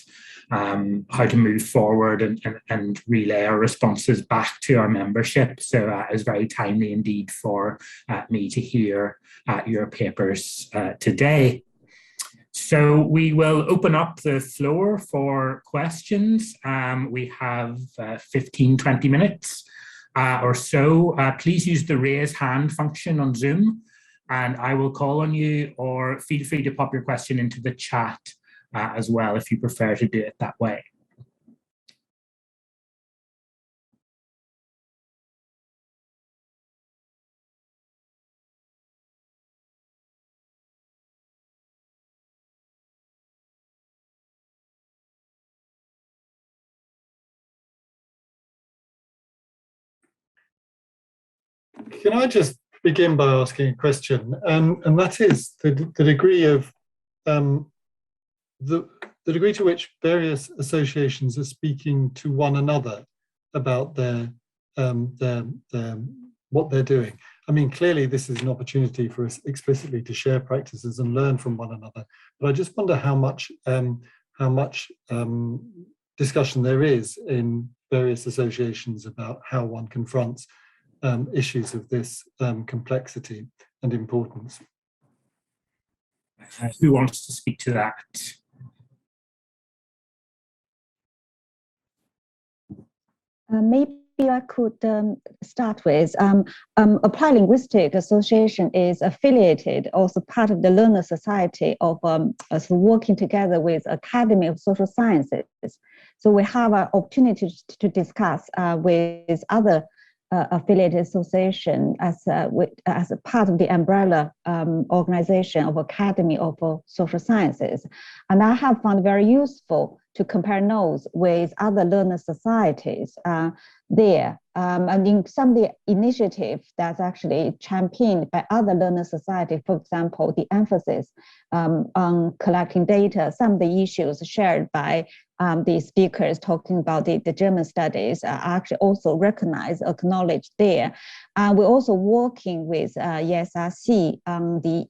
how to move forward and relay our responses back to our membership. So it's very timely indeed for me to hear your papers today. So we will open up the floor for questions. We have 15, 20 minutes or so. Please use the raise hand function on Zoom, and I will call on you, or feel free to pop your question into the chat as well if you prefer to do it that way. Can I just begin by asking a question, and that is the degree of the degree to which various associations are speaking to one another about their what they're doing. I mean, clearly this is an opportunity for us explicitly to share practices and learn from one another. But I just wonder how much discussion there is in various associations about how one confronts issues of this complexity and importance. Who wants to speak to that? Maybe I could start with Applied Linguistics Association is affiliated, also part of the Learner Society of us working together with Academy of Social Sciences. So we have an opportunity to discuss with other affiliated association as a part of the umbrella organization of Academy of Social Sciences. And I have found very useful to compare notes with other learner societies there. And in some of the initiatives that's actually championed by other learner societies, for example, the emphasis on collecting data, some of the issues shared by the speakers talking about the German studies are actually also recognized, acknowledged there. We're also working with ESRC on the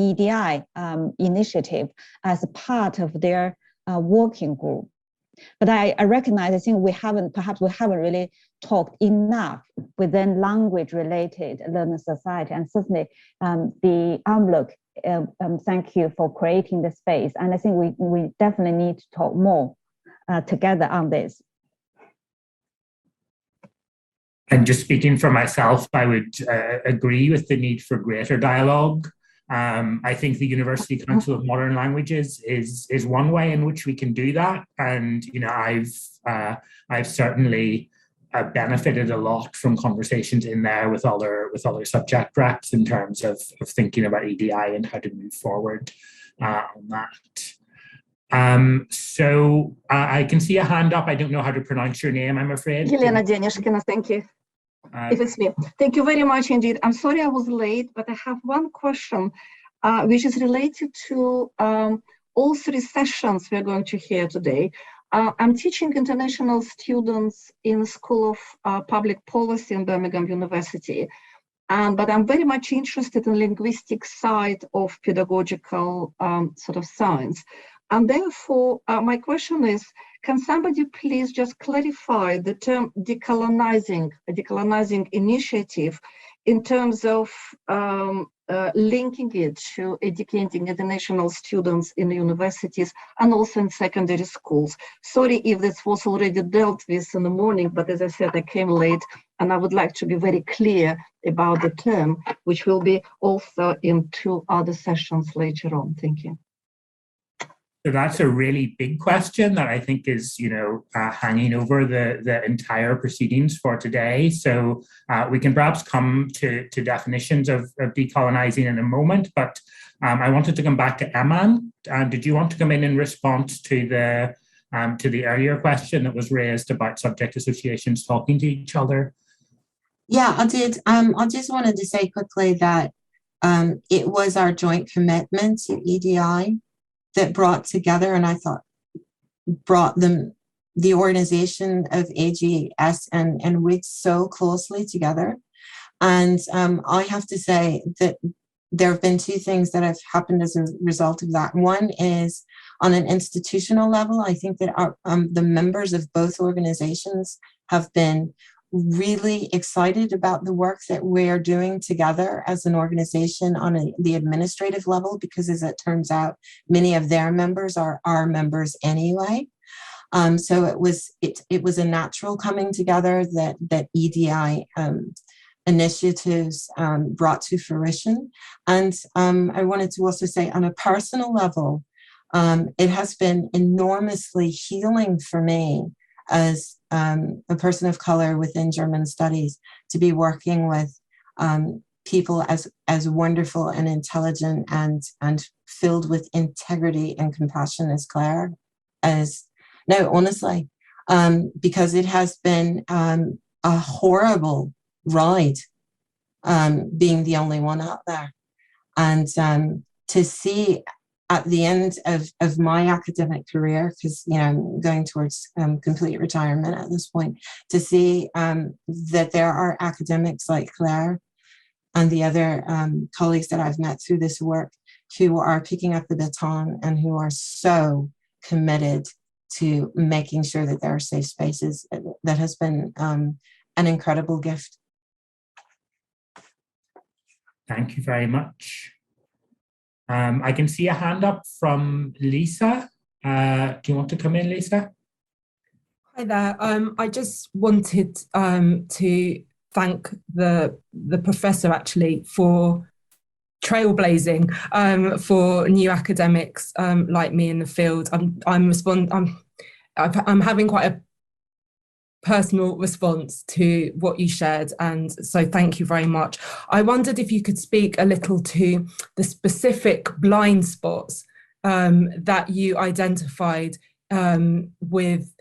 EDI initiative as a part of their working group. But I recognize, I think perhaps we haven't really talked enough within language-related learner society, and certainly the outlook. Thank you for creating the space, and I think we definitely need to talk more together on this. And just speaking for myself, I would agree with the need for greater dialogue. I think the University Council of Modern Languages is one way in which we can do that, and I've certainly benefited a lot from conversations in there with other subject reps in terms of thinking about EDI and how to move forward on that. So I can see a hand up. I don't know how to pronounce your name, I'm afraid. Елена Денишкина, thank you. If it's me. Thank you very much indeed. I'm sorry I was late, but I have one question which is related to all three sessions we're going to hear today. I'm teaching international students in the School of Public Policy in Birmingham University, but I'm very much interested in linguistics side of pedagogical sort of science. And therefore, my question is, can somebody please just clarify the term decolonizing initiative in terms of linking it to educating international students in the universities and also in secondary schools? Sorry if this was already dealt with in the morning, but as I said, I came late and I would like to be very clear about the term, which will be also in 2 other sessions later on. Thank you. So that's a really big question that I think is, hanging over the entire proceedings for today. So we can perhaps come to definitions of decolonizing in a moment, but I wanted to come back to Eman. Did you want to come in response to the earlier question that was raised about subject associations talking to each other? Yeah, I did. I just wanted to say quickly that it was our joint commitment to EDI that brought together, and I thought brought the organization of AGS and WIG so closely together. And I have to say that there have been 2 things that have happened as a result of that. One is on an institutional level. I think that the members of both organizations have been really excited about the work that we're doing together as an organization on the administrative level, because as it turns out, many of their members are our members anyway. So it was a natural coming together that EDI initiatives brought to fruition. And I wanted to also say on a personal level, it has been enormously healing for me as a person of color within German studies to be working with people as wonderful and intelligent and filled with integrity and compassion as Claire. Honestly, because it has been a horrible ride being the only one out there. And to see at the end of my academic career, because I'm going towards complete retirement at this point, to see that there are academics like Claire and the other colleagues that I've met through this work who are picking up the baton and who are so committed to making sure that there are safe spaces, that has been an incredible gift. Thank you very much. I can see a hand up from Lisa. Do you want to come in, Lisa? Hi there. I just wanted to thank the professor actually for trailblazing for new academics like me in the field. I'm having quite a personal response to what you shared, and so thank you very much. I wondered if you could speak a little to the specific blind spots that you identified with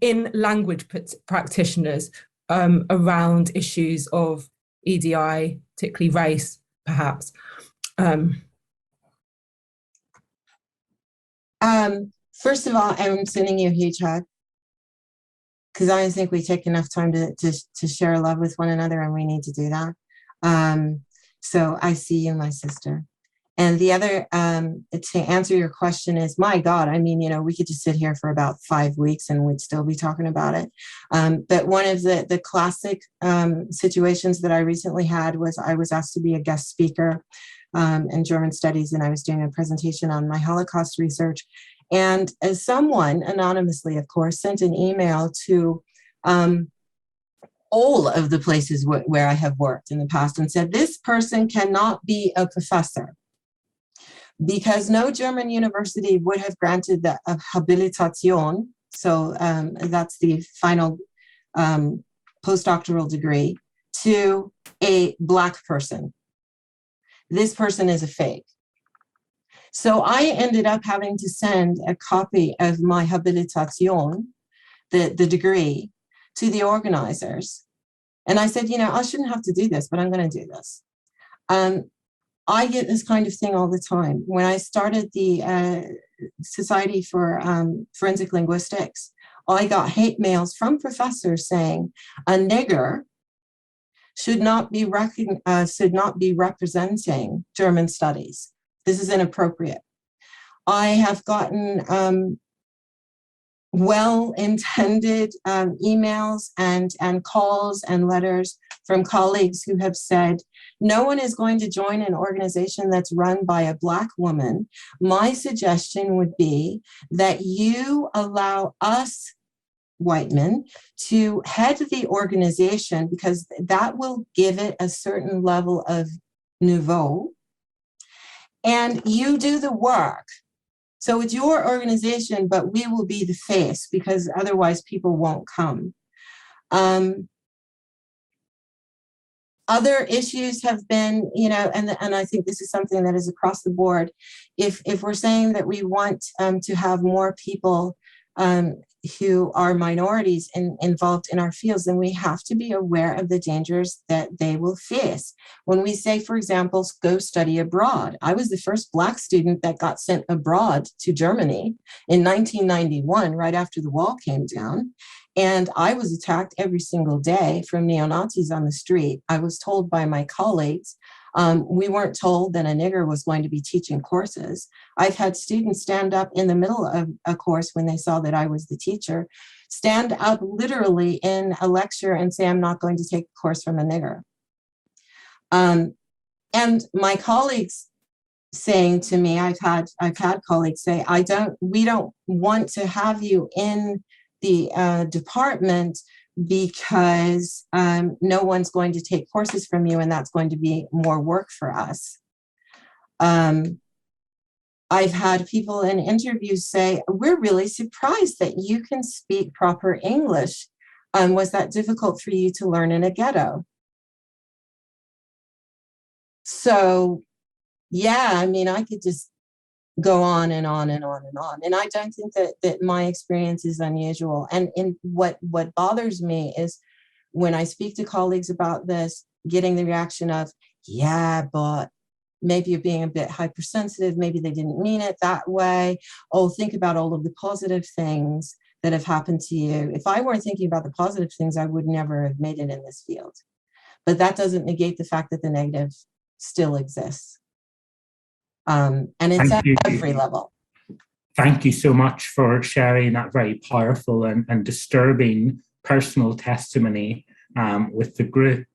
in language practitioners around issues of EDI, particularly race, perhaps? First of all, I'm sending you a huge hug, because I don't think we take enough time to share love with one another, and we need to do that. So I see you, my sister. And the other, to answer your question is, my God, I mean, we could just sit here for about 5 weeks and we'd still be talking about it. But one of the classic situations that I recently had was I was asked to be a guest speaker in German studies, and I was doing a presentation on my Holocaust research. And as someone, anonymously, of course, sent an email to all of the places where I have worked in the past and said, this person cannot be a professor, because no German university would have granted the Habilitation, so that's the final postdoctoral degree, to a Black person. This person is a fake. So I ended up having to send a copy of my Habilitation, the degree, to the organizers. And I said, I shouldn't have to do this, but I'm going to do this. I get this kind of thing all the time. When I started the Society for Forensic Linguistics, I got hate mails from professors saying a nigger should not be representing German studies. This is inappropriate. I have gotten well-intended emails and calls and letters from colleagues who have said, no one is going to join an organization that's run by a Black woman. My suggestion would be that you allow us white men to head the organization, because that will give it a certain level of nouveau. And you do the work. So it's your organization, but we will be the face, because otherwise people won't come. Other issues have been, and I think this is something that is across the board. If we're saying that we want to have more people who are minorities involved in our fields, then we have to be aware of the dangers that they will face. When we say, for example, go study abroad, I was the first Black student that got sent abroad to Germany in 1991, right after the wall came down. And I was attacked every single day from neo-Nazis on the street. I was told by my colleagues, we weren't told that a nigger was going to be teaching courses. I've had students stand up in the middle of a course when they saw that I was the teacher, stand up literally in a lecture and say, I'm not going to take a course from a nigger. And my colleagues saying to me, I've had colleagues say, we don't want to have you in the department because no one's going to take courses from you, and that's going to be more work for us. I've had people in interviews say, we're really surprised that you can speak proper English. Was that difficult for you to learn in a ghetto? So, yeah, I mean, I could just go on and on and on and on. And I don't think that my experience is unusual. And what bothers me is when I speak to colleagues about this, getting the reaction of, yeah, but maybe you're being a bit hypersensitive. Maybe they didn't mean it that way. Oh, think about all of the positive things that have happened to you. If I weren't thinking about the positive things, I would never have made it in this field. But that doesn't negate the fact that the negative still exists. And it's at every level. Thank you so much for sharing that very powerful and disturbing personal testimony with the group.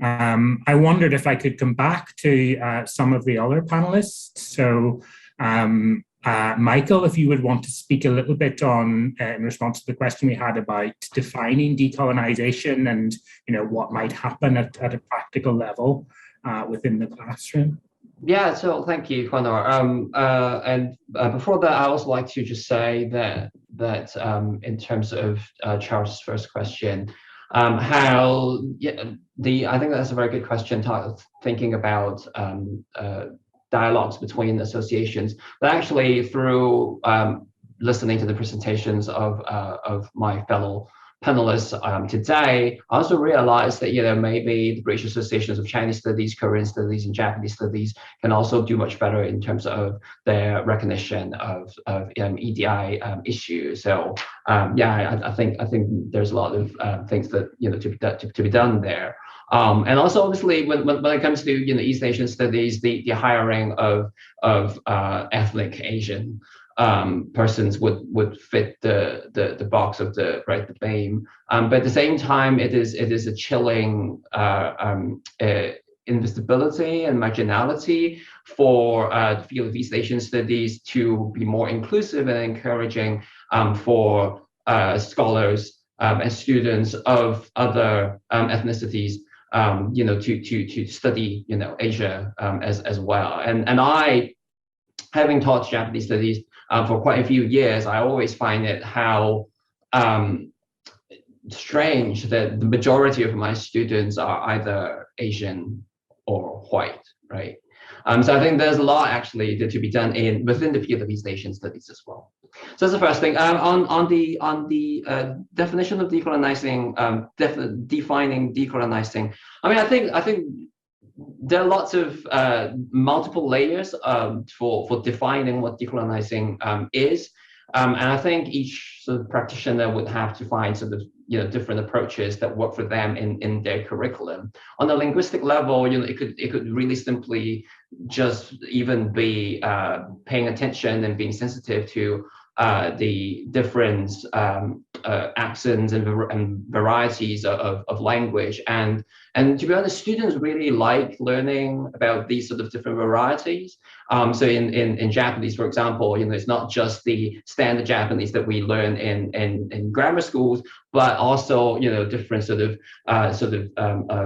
I wondered if I could come back to some of the other panelists. So, Michael, if you would want to speak a little bit on, in response to the question we had about defining decolonization and what might happen at a practical level within the classroom. Yeah, so thank you, Conor. And before that, I also like to just say that in terms of Charles' first question, I think that's a very good question, thinking about dialogues between associations. But actually, through listening to the presentations of my fellow panelists today, I also realized that maybe the British Associations of Chinese Studies, Korean Studies, and Japanese Studies can also do much better in terms of their recognition of EDI issues. So I think there's a lot of things that to be done there. And also, obviously, when it comes to East Asian studies, the hiring of ethnic Asian persons would fit the box of the BAAL. But at the same time, it is a chilling invisibility and marginality for the field of East Asian studies to be more inclusive and encouraging for scholars and students of other ethnicities to study Asia as well. And I, having taught Japanese studies for quite a few years, I always find it how strange that the majority of my students are either Asian or white, right? So I think there's a lot actually to be done within the field of East Asian studies as well. So that's the first thing. On the definition of decolonizing, defining decolonizing. I mean, I think there are lots of multiple layers for defining what decolonizing is. And I think each sort of practitioner would have to find sort of different approaches that work for them in their curriculum. On the linguistic level, it could really simply just even be paying attention and being sensitive to the different accents and varieties of language. And to be honest, students really like learning about these sort of different varieties. So in Japanese, for example, it's not just the standard Japanese that we learn in grammar schools, but also different sort of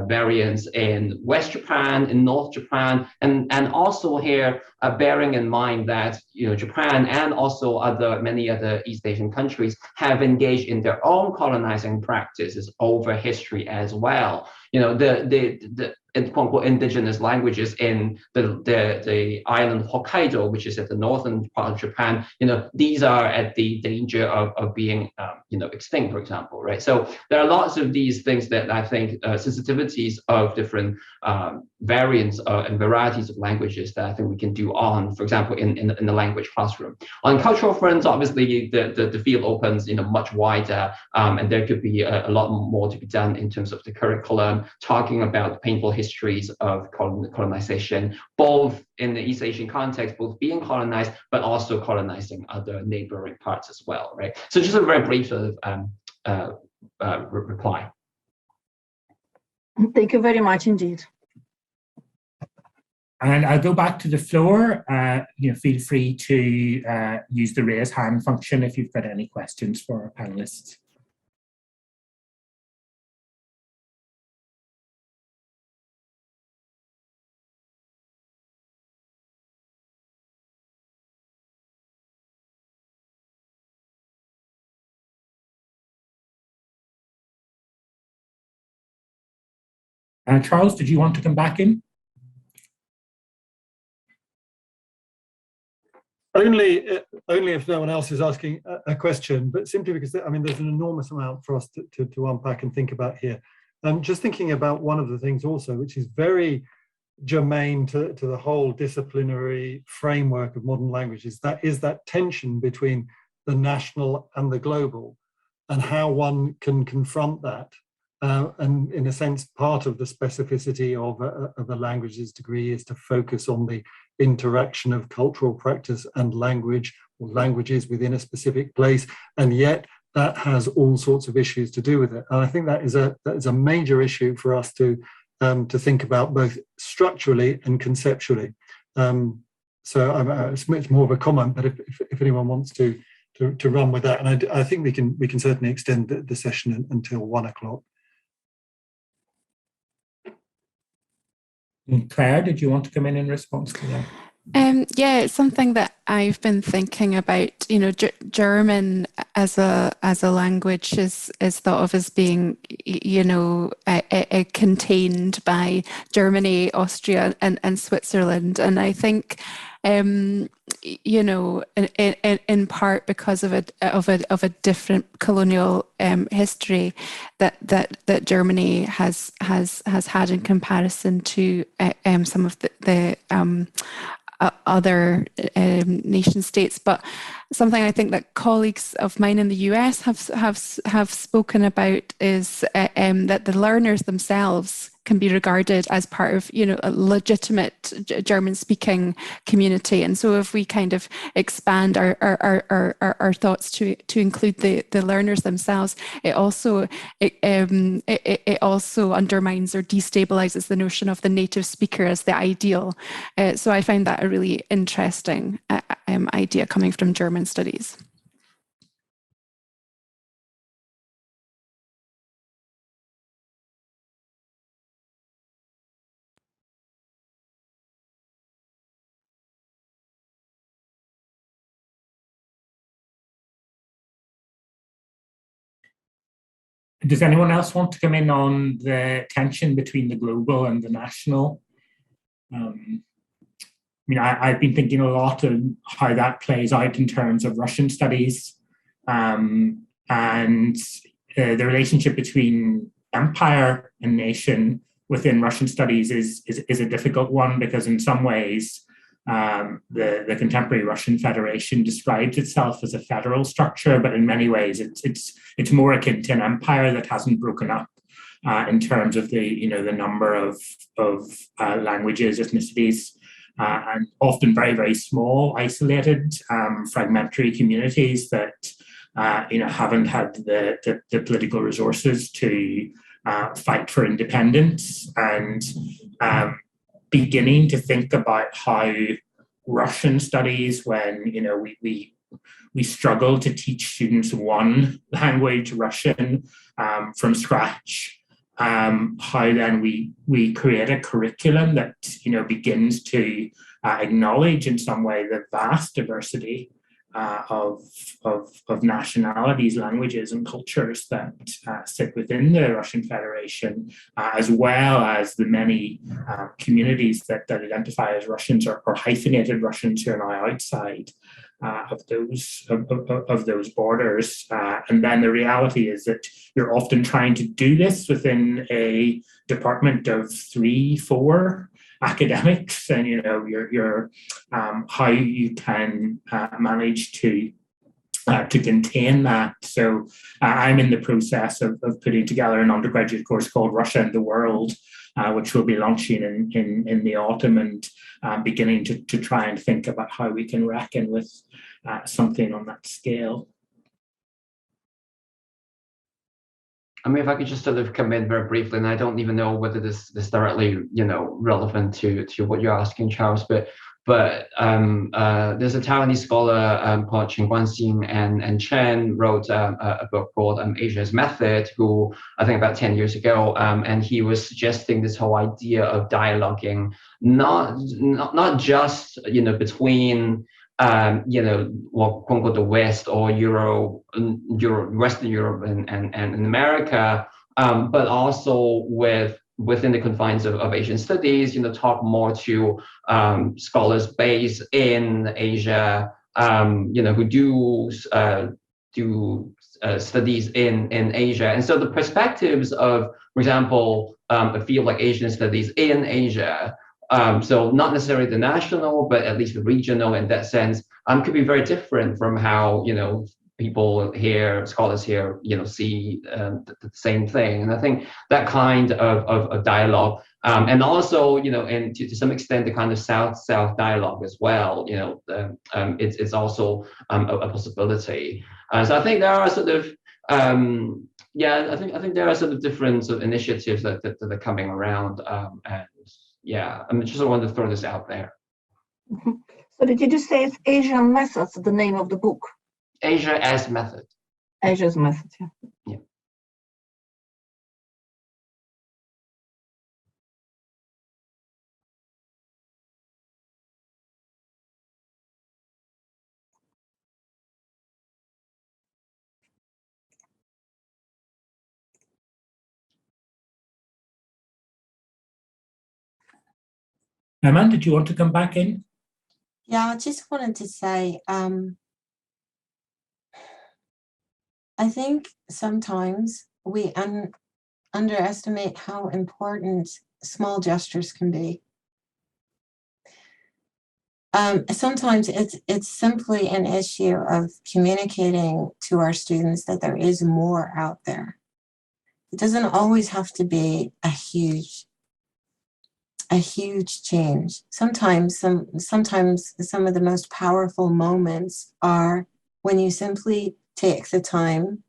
variants in West Japan, in North Japan, and also here bearing in mind that Japan and also many other East Asian countries have engaged in their own colonizing practices over history as well. The quote-unquote indigenous languages in the island of Hokkaido, which is at the northern part of Japan, these are at the danger of being extinct, for example, right? So there are lots of these things that I think sensitivities of different variants and varieties of languages that I think we can do on, for example, in the language classroom. On cultural fronts, obviously the field opens much wider, and there could be a lot more to be done in terms of the curriculum, talking about the painful histories of colonization, both in the East Asian context, both being colonized, but also colonizing other neighboring parts as well, right? So just a very brief sort of reply. Thank you very much indeed. And I'll go back to the floor. Feel free to use the raise hand function if you've got any questions for our panelists. Charles, did you want to come back in? Only if no one else is asking a question, but simply because, I mean, there's an enormous amount for us to unpack and think about here. Just thinking about one of the things also, which is very germane to the whole disciplinary framework of modern languages, that is that tension between the national and the global, and how one can confront that. And in a sense, part of the specificity of a language's degree is to focus on the interaction of cultural practice and language, or languages within a specific place, and yet that has all sorts of issues to do with it. And I think that is a major issue for us to think about, both structurally and conceptually. So it's much more of a comment, but if anyone wants to run with that, and I think we can certainly extend the session until 1 o'clock. Claire, did you want to come in response to that? Yeah, it's something that I've been thinking about. You know, German as a language is thought of as being, you know, contained by Germany, Austria, and Switzerland, and I think, you know, in part because of a different colonial history that Germany has had in comparison to some of the other nation states. But something I think that colleagues of mine in the US have spoken about is that the learners themselves can be regarded as part of, you know, a legitimate German-speaking community. And so if we kind of expand our thoughts to include the learners themselves, it also undermines or destabilizes the notion of the native speaker as the ideal. So I find that a really interesting idea coming from German studies. Does anyone else want to come in on the tension between the global and the national? I mean, I've been thinking a lot of how that plays out in terms of Russian studies, and the relationship between empire and nation within Russian studies is a difficult one, because in some ways the contemporary Russian Federation describes itself as a federal structure, but in many ways it's more akin to an empire that hasn't broken up in terms of the number of languages, ethnicities, and often very, very small, isolated, fragmentary communities that haven't had the political resources to fight for independence, and beginning to think about how Russian studies, when we struggle to teach students one language, Russian, from scratch, how then we create a curriculum that begins to acknowledge in some way the vast diversity of nationalities, languages, and cultures that sit within the Russian Federation, as well as the many communities that identify as Russians or hyphenated Russians who are now outside of those borders. And then the reality is that you're often trying to do this within a department of 3-4 academics, and your how you can manage to contain that. So I'm in the process of putting together an undergraduate course called Russia and the World, which will be launching in the autumn, and beginning to try and think about how we can reckon with something on that scale. I mean, if I could just sort of come in very briefly, and I don't even know whether this is directly, relevant to what you're asking, Charles, but there's a Taiwanese scholar called Chen Guanxin and Chen wrote a book called Asia's Method, who I think about 10 years ago, and he was suggesting this whole idea of dialoguing, not just between quote unquote the West or Western Europe and America, but also within the confines of Asian studies, talk more to scholars based in Asia, who do studies in Asia. And so the perspectives of, for example, a field like Asian studies in Asia, so not necessarily the national, but at least the regional in that sense, could be very different from how, people here, scholars here, see the same thing. And I think that kind of dialogue, and also, and to some extent, the kind of South-South dialogue as well, it's also a possibility. So I think there are sort of, I think there are sort of different sort of initiatives that are coming around, and yeah, I just wanted to throw this out there. So did you just say it's Asian Methods, the name of the book? Asia as Method. Asia's Method, yeah. Yeah. Emma, did you want to come back in? Yeah, I just wanted to say, I think sometimes we underestimate how important small gestures can be. Sometimes it's simply an issue of communicating to our students that there is more out there. It doesn't always have to be a huge change. Sometimes some of the most powerful moments are when you simply take the time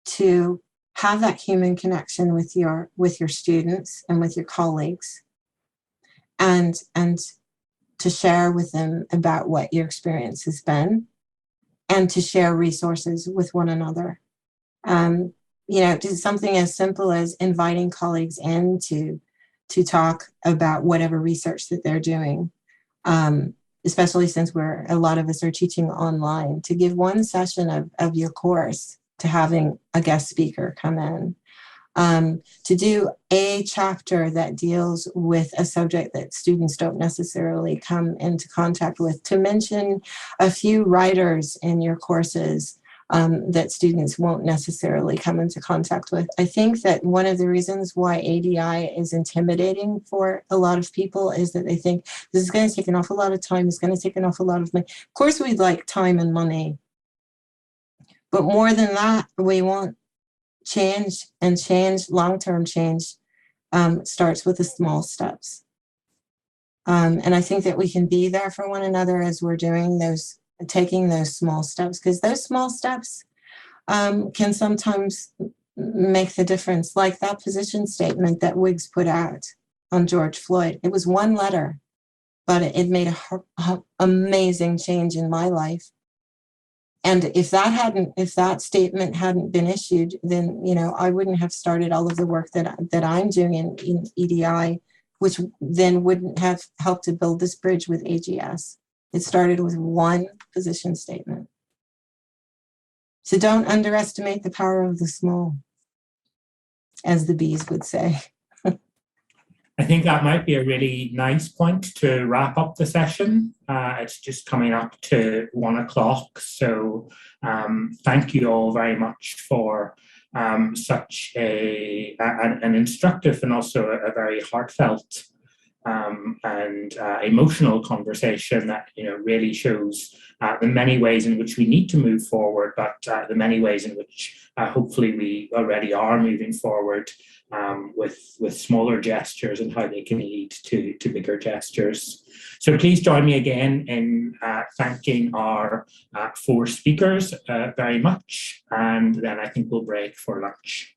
to have that human connection with your students and with your colleagues, and to share with them about what your experience has been, and to share resources with one another. You know, do something as simple as inviting colleagues in to talk about whatever research that they're doing, especially since a lot of us are teaching online, to give one session of your course to having a guest speaker come in, to do a chapter that deals with a subject that students don't necessarily come into contact with, to mention a few writers in your courses that students won't necessarily come into contact with. I think that one of the reasons why ADI is intimidating for a lot of people is that they think this is going to take an awful lot of time, it's going to take an awful lot of money. Of course, we'd like time and money, but more than that, we want change, and change, long-term change, starts with the small steps. And I think that we can be there for one another as we're taking those small steps, because those small steps can sometimes make the difference. Like that position statement that Wiggs put out on George Floyd. It was one letter, but it made an amazing change in my life. And if that statement hadn't been issued, then, you know, I wouldn't have started all of the work that I'm doing in EDI, which then wouldn't have helped to build this bridge with AGS. It started with one position statement. So don't underestimate the power of the small, as the bees would say. I think that might be a really nice point to wrap up the session. It's just coming up to 1 o'clock. So thank you all very much for such an instructive and also a very heartfelt and emotional conversation that, you know, really shows the many ways in which we need to move forward, but the many ways in which hopefully we already are moving forward with smaller gestures and how they can lead to bigger gestures. So please join me again in thanking our 4 speakers very much, and then I think we'll break for lunch.